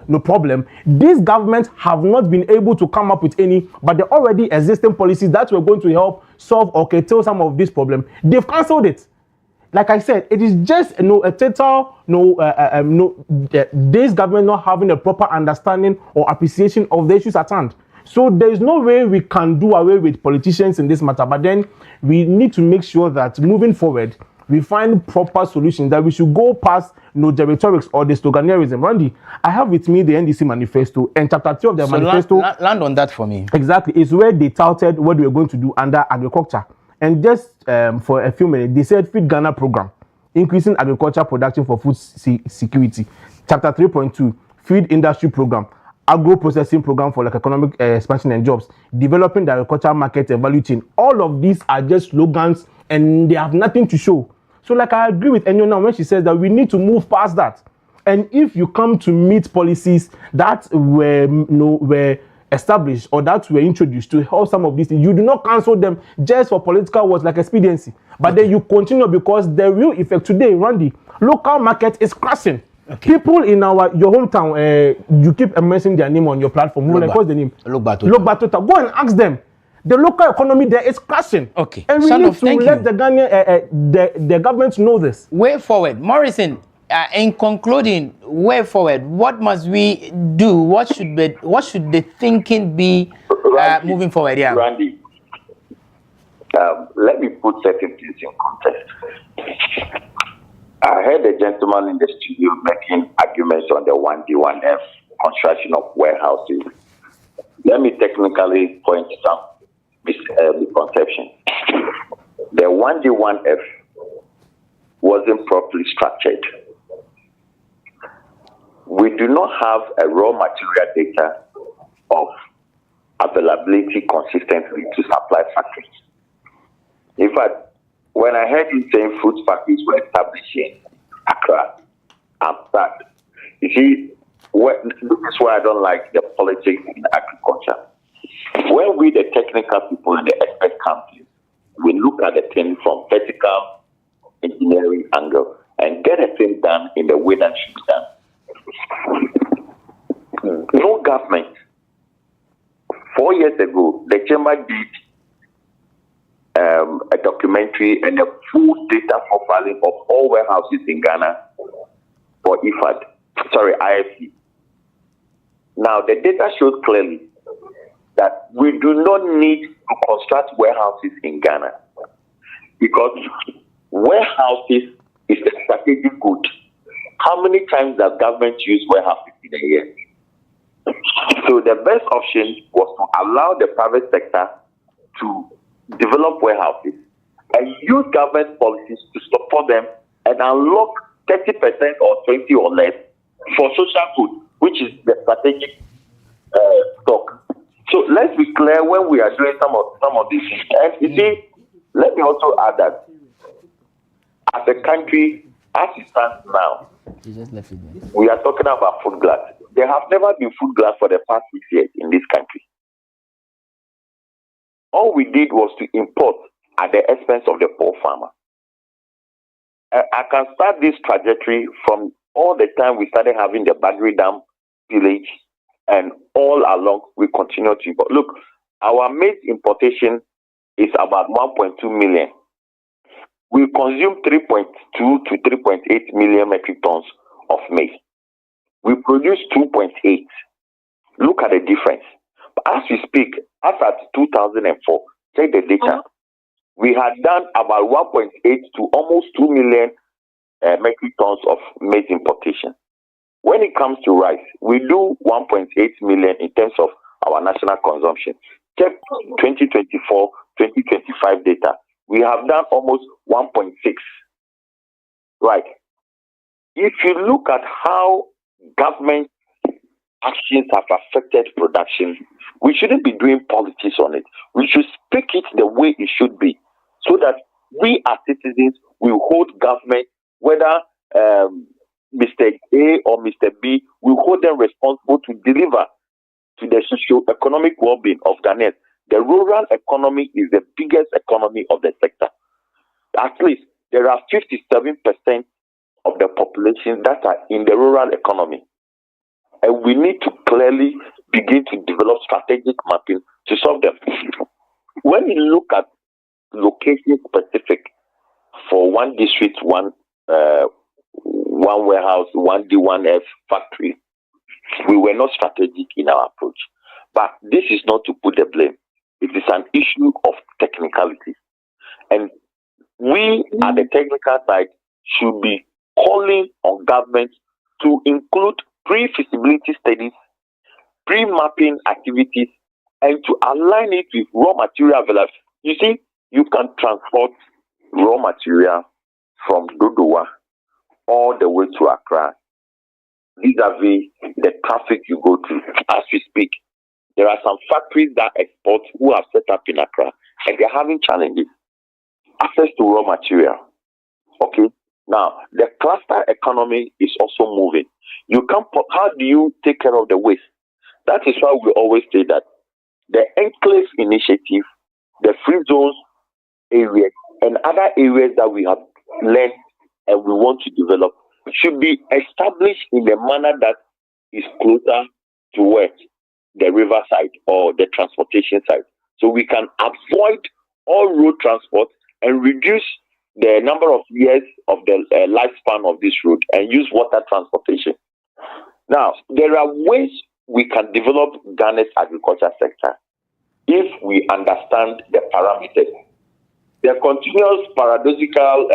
no problem. These governments have not been able to come up with any, but the already existing policies that were going to help solve or curtail some of this problem, they've cancelled it. Like I said, it is just a total this government not having a proper understanding or appreciation of the issues at hand. So there is no way we can do away with politicians in this matter, but then we need to make sure that moving forward, we find proper solutions, that we should go past the rhetorics or the sloganerism. Randy, I have with me the NDC manifesto, and chapter 2 of the manifesto. Land on that for me. Exactly. It's where they touted what we were going to do under agriculture. And just for a few minutes, they said Feed Ghana program, increasing agriculture production for food security. Chapter 3.2, feed industry program, agro processing program for economic expansion and jobs, developing the agricultural market and value chain. All of these are just slogans and they have nothing to show. So like I agree with Enyo now when she says that we need to move past that. And if you come to meet policies that were established or that were introduced to help some of these things, you do not cancel them just for political words like expediency. But then you continue because the real effect today, Randy, local market is crashing. People in your hometown, you keep immersing their name on your platform. What's the name? Logbatota. Go and ask them. The local economy there is crashing. Okay. And we need to let the Ghanaian, the government know this. Way forward. Morrison, in concluding, way forward, what must we do? What should the thinking be moving forward? Yeah. Randy, let me put certain things in context. I heard a gentleman in the studio making arguments on the 1D, 1F construction of warehouses. Let me technically point out misconception. The 1D, 1F wasn't properly structured. We do not have a raw material data of availability consistently to supply factories. In fact, when I heard him saying food factories were established in Accra, I'm sad. You see, this is why I don't like the politics in agriculture. When we, the technical people and the expert companies, we look at the thing from vertical engineering angle and get a thing done in the way that it should be done. No government. 4 years ago, the chamber did a documentary and a full data profiling of all warehouses in Ghana for IFC. Now, the data shows clearly that we do not need to construct warehouses in Ghana because warehouses is a strategic good. How many times does government use warehouses in a year? So the best option was to allow the private sector to develop warehouses and use government policies to support them and unlock 30% or 20 or less for social good, which is the strategic stock. So let's be clear when we are doing some of these things. And you see, let me also add that as a country, as it stands now, we are talking about food glass. There have never been food glass for the past 6 years in this country. All we did was to import at the expense of the poor farmer. I can start this trajectory from all the time we started having the Bagri Dam village, and all along we continue to import. Look, our maize importation is about 1.2 million. We consume 3.2 to 3.8 million metric tons of maize. We produce 2.8. Look at the difference. As we speak, as at 2004, check the data, we had done about 1.8 to almost 2 million metric tons of maize importation. When it comes to rice, we do 1.8 million in terms of our national consumption. Check 2024, 2025 data. We have done almost 1.6. Right. If you look at how government actions have affected production, we shouldn't be doing politics on it. We should speak it the way it should be, so that we as citizens will hold government, whether Mr. A or Mr. B, will hold them responsible to deliver to the socio-economic well-being of Ghanaians. The rural economy is the biggest economy of the sector. At least there are 57% of the population that are in the rural economy. And we need to clearly begin to develop strategic mapping to solve them. When you look at location specific for one district, one warehouse, 1D, 1F factory, we were not strategic in our approach. But this is not to put the blame. It is an issue of technicality. And we at the technical side should be calling on government to include pre-feasibility studies, pre-mapping activities, and to align it with raw material availability. You see, you can transport raw material from Dodowa all the way to Accra, vis-a-vis the traffic you go through. As we speak, there are some factories that export who have set up in Accra, and they're having challenges. Access to raw material. Okay. Now, the cluster economy is also moving. How do you take care of the waste? That is why we always say that the enclave initiative, the free zones areas, and other areas that we have learned and we want to develop should be established in a manner that is closer towards the riverside or the transportation side. So we can avoid all road transport and reduce the number of years of the lifespan of this road and use water transportation. Now, there are ways we can develop Ghana's agriculture sector if we understand the parameters. The continuous paradoxical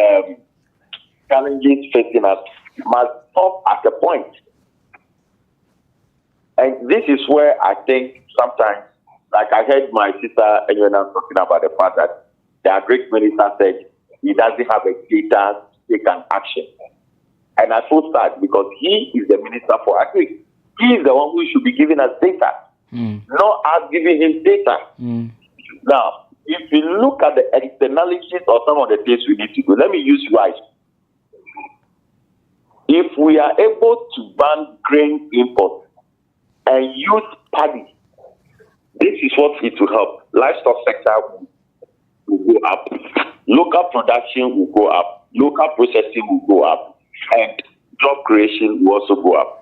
challenges facing us must stop at a point. And this is where I think sometimes, like I heard my sister Enyona talking about the fact that the agri minister said he doesn't have a data to take an action. And I feel sad because he is the minister for agri. He is the one who should be giving us data, not us giving him data. Now, if you look at the externalities of some of the things we need to do, let me use rice. If we are able to ban grain import and use paddy, this is what it will help. Livestock sector will go up. Local production will go up. Local processing will go up. And job creation will also go up.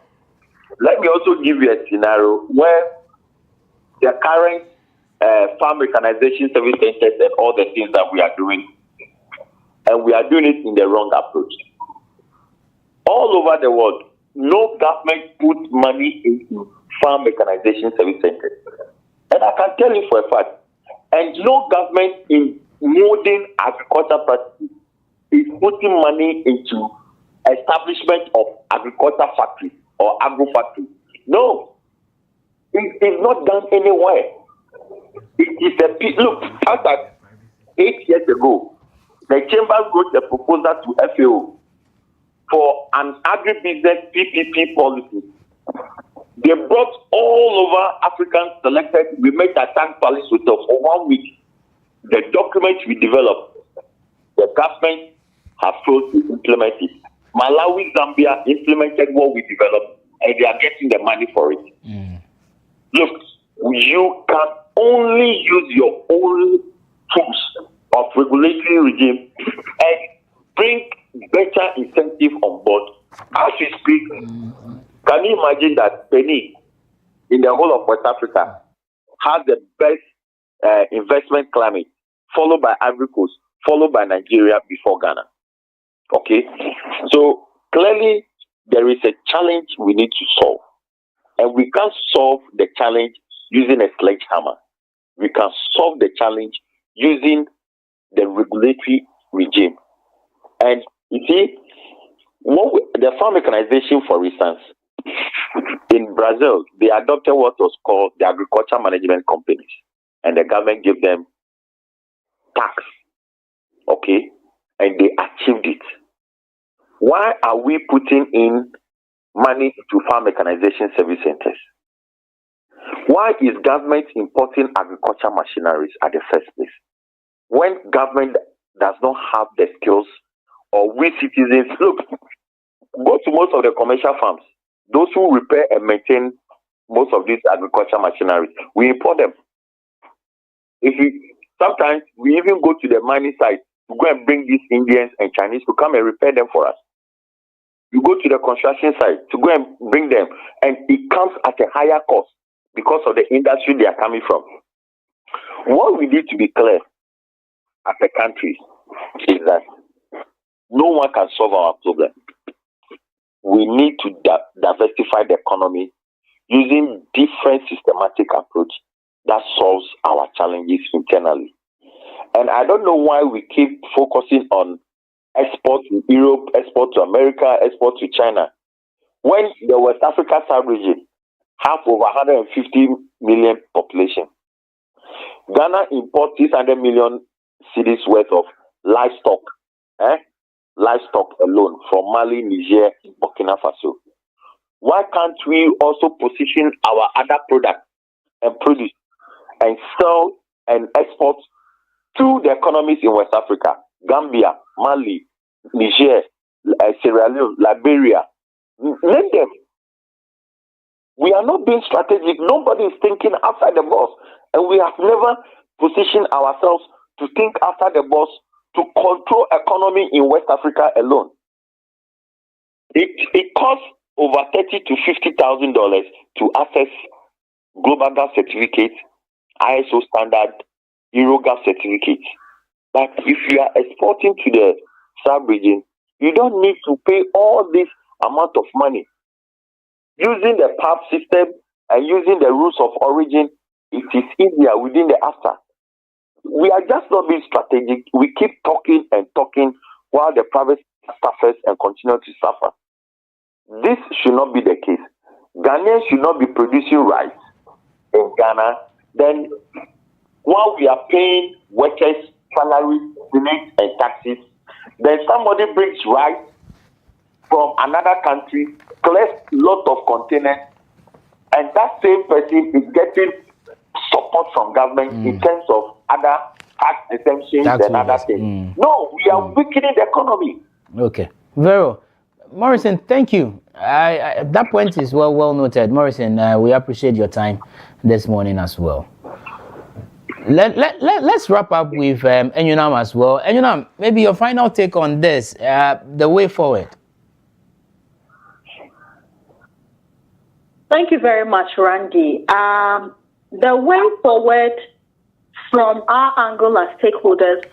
Let me also give you a scenario where the current farm mechanization service centers and all the things that we are doing, and we are doing it in the wrong approach. All over the world, no government put money into farm mechanization service centers. And I can tell you for a fact, and no government in modern agriculture practices is putting money into establishment of agriculture factories or agro factories. No, it is not done anywhere. It is a look. After 8 years ago, the chamber wrote a proposal to FAO for an agribusiness PPP policy. They brought all over African selected. We made a tank palace hotel for 1 week. The document we developed, the government have failed to implement it. Malawi, Zambia implemented what we developed, and they are getting the money for it. Look, you can only use your own tools of regulatory regime and bring better incentive on board. As we speak, can you imagine that Benin, in the whole of West Africa, has the best investment climate, followed by Ivory Coast, followed by Nigeria before Ghana? Okay, so clearly there is a challenge we need to solve, and we can't solve the challenge using a sledgehammer. We can solve the challenge using the regulatory regime. And you see, the farm mechanization, for instance, in Brazil, they adopted what was called the agriculture management companies, and the government gave them tax. Okay, and they achieved it. Why are we putting in money to farm mechanization service centers? Why is government importing agriculture machineries at the first place? When government does not have the skills, or we citizens, look, go to most of the commercial farms, those who repair and maintain most of these agriculture machineries, we import them. Sometimes we even go to the mining site to go and bring these Indians and Chinese to come and repair them for us. You go to the construction site to go and bring them, and it comes at a higher cost because of the industry they are coming from. What we need to be clear as a country is that no one can solve our problem. We need to diversify the economy using different systematic approach that solves our challenges internally. And I don't know why we keep focusing on export to Europe, export to America, export to China, when the West Africa sub-region have over 150 million population. Ghana imports 600 million cedis worth of livestock, livestock alone from Mali, Niger, Burkina Faso. Why can't we also position our other products and produce and sell and export to the economies in West Africa, Gambia, Mali, Niger, Sierra Leone, Liberia. Let them. We are not being strategic. Nobody is thinking outside the box. And we have never positioned ourselves to think outside the box to control economy in West Africa alone. It costs over $30,000 to $50,000 to access global gas certificates, ISO standard, Eurogap certificates. But if you are exporting to the sub-region, you don't need to pay all this amount of money. Using the PAP system and using the rules of origin, it is easier within the AFTA. We are just not being strategic. We keep talking and talking while the private suffers and continue to suffer. This should not be the case. Ghanaians should not be producing rice in Ghana. Then, while we are paying workers salaries, rent, and taxes, then somebody brings rice from another country, collects a lot of containers, and that same person is getting support from government in terms of other tax exemptions and other things. No, we are weakening the economy. Okay. Vero, Morrison, thank you. That point is well noted. Morrison, we appreciate your time this morning as well. Let's wrap up with Enyunam as well. Enyunam, maybe your final take on this, the way forward. Thank you very much, Randy. The way forward from our angle as stakeholders,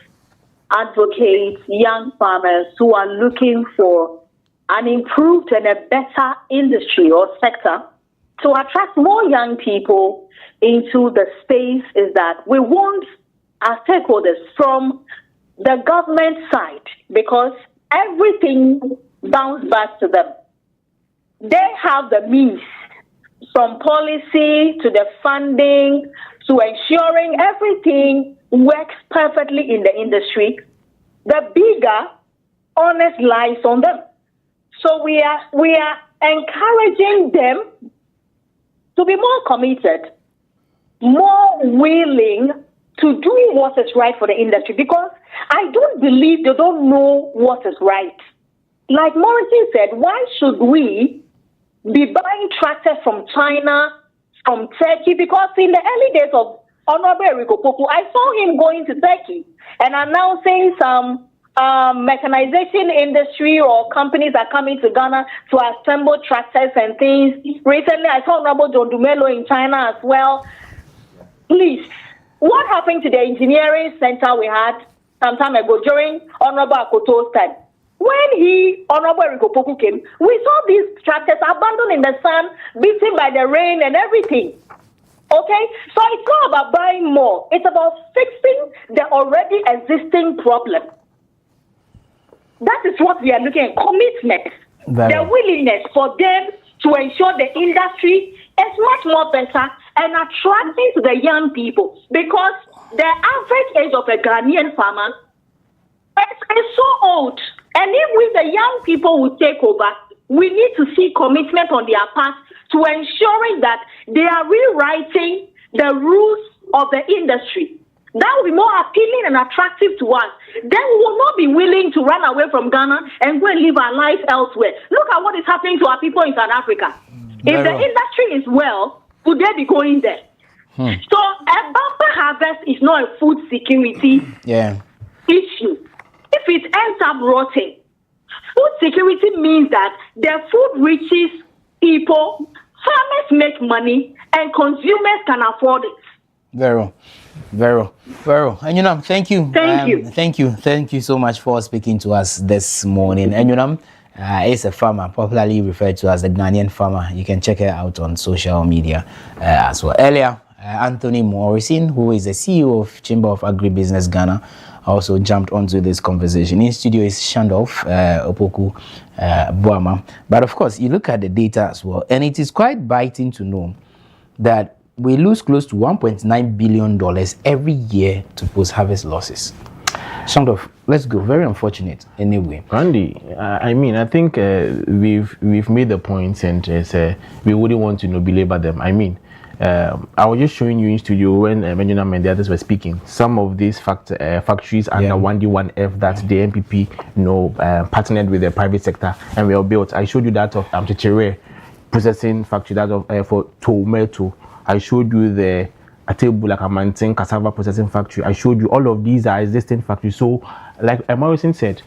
advocates, young farmers who are looking for an improved and a better industry or sector to attract more young people into the space is that we want our stakeholders from the government side, because everything bounces back to them. They have the means, from policy to the funding to ensuring everything works perfectly in the industry. The bigger onus lies on them. So we are encouraging them to be more committed, more willing to do what is right for the industry, because I don't believe they don't know what is right. Like Morrison said, why should we be buying tractors from China, from Turkey? Because in the early days of Honorable Eriko Poku, I saw him going to Turkey and announcing some mechanization industry or companies are coming to Ghana to assemble tractors and things. Recently, I saw Honorable John Dumelo in China as well. Please, what happened to the engineering center we had some time ago during Honorable Akoto's time? When Honorable Eriko Poku came, we saw these tractors abandoned in the sun, beaten by the rain and everything. Okay? So it's not about buying more. It's about fixing the already existing problem. That is what we are looking at, commitment. The willingness for them to ensure the industry is much more better and attracting to the young people, because the average age of a Ghanaian farmer is so old. And if we, the young people, will take over, we need to see commitment on their part to ensuring that they are rewriting the rules of the industry. That will be more appealing and attractive to us. Then we will not be willing to run away from Ghana and go and live our life elsewhere. Look at what is happening to our people in South Africa. If the industry is well, would they be going there? So a bumper harvest is not a food security issue. If it ends up rotting, food security means that the food reaches people, farmers make money, and consumers can afford it. Vero. Enyunam, thank you. Thank you so much for speaking to us this morning. Enyunam is a farmer, popularly referred to as the Ghanaian farmer. You can check her out on social media as well. Earlier, Anthony Morrison, who is the CEO of Chamber of Agribusiness Ghana, also jumped onto this conversation. In studio is Shandolf Opoku Boama. But of course, you look at the data as well, and it is quite biting to know that we lose close to $1.9 billion every year to post-harvest losses. Shandolf, let's go. Very unfortunate anyway. Randy, I think we've made the points, and we wouldn't want to belabor them. I was just showing you in studio when Menjuna and the others were speaking. Some of these factories under 1D1F that the MPP, partnered with the private sector and were built. I showed you that of Chichere processing factory, that of for tomato. I showed you the Atebulakamantin cassava processing factory. I showed you all of these are existing factories. So, like Morrison said,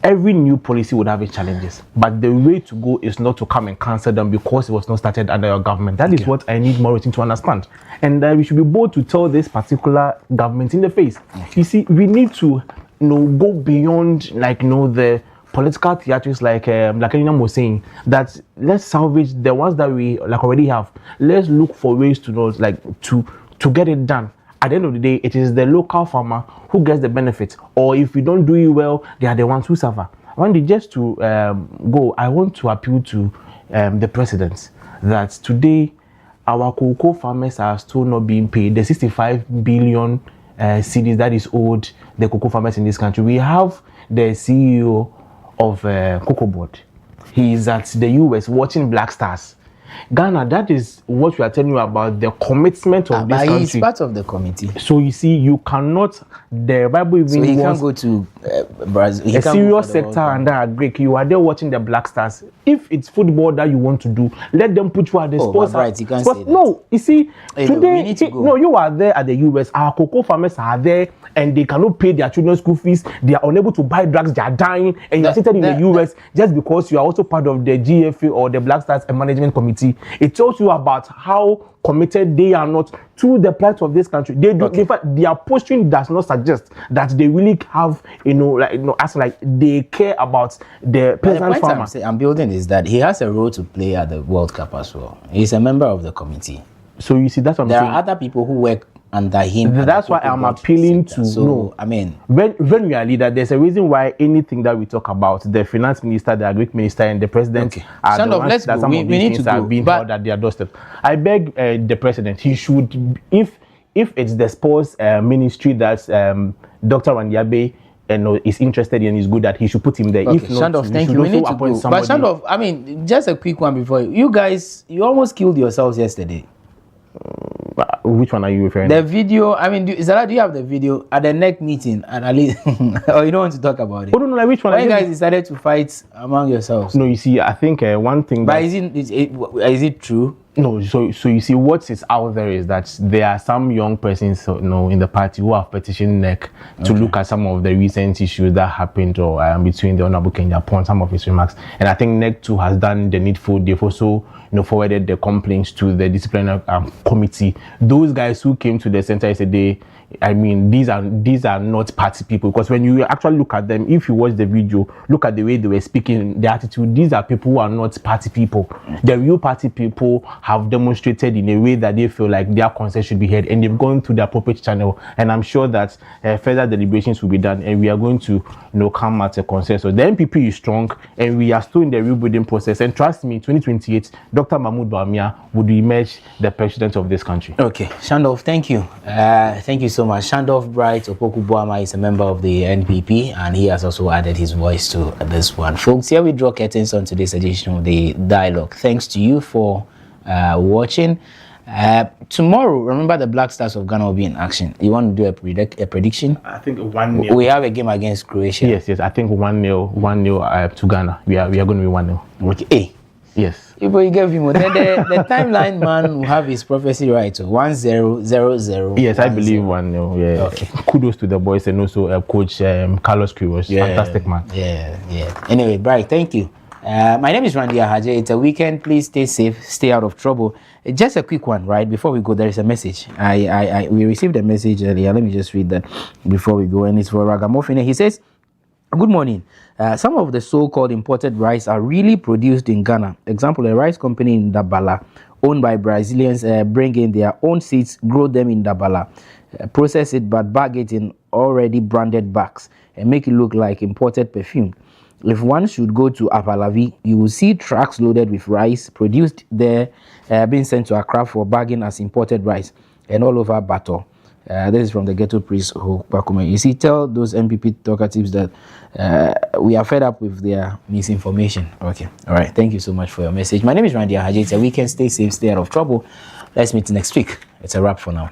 every new policy would have its challenges, but the way to go is not to come and cancel them because it was not started under your government. That is what I need Morrison to understand, and we should be bold to tell this particular government in the face. You see, we need to go beyond the political theatrics, like Enam was saying, that let's salvage the ones that we already have. Let's look for ways to to get it done. At the end of the day, it is the local farmer who gets the benefit, or if we don't do it well, they are the ones who suffer. Just to go, I want to appeal to the president that today our cocoa farmers are still not being paid the 65 billion cedis that is owed the cocoa farmers in this country. We have the CEO of Cocoa Board. He is at the US watching Black Stars. Ghana, that is what we are telling you about the commitment of this country. He's part of the committee. So you see, you cannot, the Bible even so he can't go to Brazil. A serious sector under a Greek. You are there watching the Black Stars. If it's football that you want to do, let them put you at the sports. Right, you can't say that. No, you see, today, you are there at the US. Our cocoa farmers are there and they cannot pay their children's school fees. They are unable to buy drugs. They are dying. And you are seated in the US just because you are also part of the GFA or the Black Stars Management Committee. It tells you about how committed they are not to the plight of this country. They do. In fact, their posting does not suggest that they really have, as like they care about the peasant farmer. I'm building is that he has a role to play at the World Cup as well. He's a member of the committee. So you see, that's what I'm saying. There are other people who work under him. That's why I'm appealing to when we are leader, there's a reason why anything that we talk about, the finance minister, the agric minister, and the president are the ones that some of these things are being held at their doorstep. I beg the president, he should, if it's the sports ministry that Dr. Wandiabe is interested in, is good at, he should put him there. If not, Shandoff, thank you. We need to go. But Shandoff, just a quick one before you guys, you almost killed yourselves yesterday. Which one are you referring to? The video, Zala, do you have the video at the next meeting? And at least, or you don't want to talk about it? Oh, no, which one? Why you guys decided to fight among yourselves? No, you see, I think one thing. But is it true? No, so you see, what is out there is that there are some young persons, in the party who have petitioned NEC to look at some of the recent issues that happened between the Honorable Kenya upon some of his remarks. And I think NEC too has done the needful. They've also forwarded the complaints to the disciplinary committee. Those guys who came to the center yesterday, these are not party people, because when you actually look at them, if you watch the video, look at the way they were speaking, the attitude, these are people who are not party people. The real party people have demonstrated in a way that they feel like their concerns should be heard, and they've gone to the appropriate channel, and I'm sure that further deliberations will be done, and we are going to come at a consensus. The MPP is strong, and we are still in the rebuilding process, and trust me, 2028, Dr. Mahmoud Bawumia would emerge the president of this country. Okay, Shandoff, thank you. Thank you so much. Shandoff Bright Opoku-Boamah is a member of the NPP, and he has also added his voice to this one. Folks, here we draw curtains on today's edition of the Dialogue. Thanks to you for watching. Tomorrow, remember, the Black Stars of Ghana will be in action. You want to do a prediction? I think 1-0. We have a game against Croatia. Yes, I think 1-0 to Ghana. We are going to be 1-0. Okay. Hey. Yes. You gave him the timeline man will have his prophecy right. 1-0, 0-0. Yes, I believe 1-0. Yeah. Okay. Kudos to the boys, and also Coach Carlos Quiros. Fantastic man. Yeah. Anyway, Bright, thank you. My name is Randy Ahadzi. It's a weekend. Please stay safe, stay out of trouble. Just a quick one, right? Before we go, there is a message. We received a message earlier. Let me just read that before we go. And it's for Ragamuffin. He says, good morning. Some of the so-called imported rice are really produced in Ghana. Example, a rice company in Dabala, owned by Brazilians, bring in their own seeds, grow them in Dabala, process it, but bag it in already branded bags and make it look like imported perfume. If one should go to Apalavi, you will see trucks loaded with rice produced there, being sent to Accra for bagging as imported rice, and all over Bato. This is from the ghetto priest Pakume. You see, tell those MPP talkatives that we are fed up with their misinformation. Okay, all right. Thank you so much for your message. My name is Randy Ahadzi. It's a weekend. Stay safe, stay out of trouble. Let's meet next week. It's a wrap for now.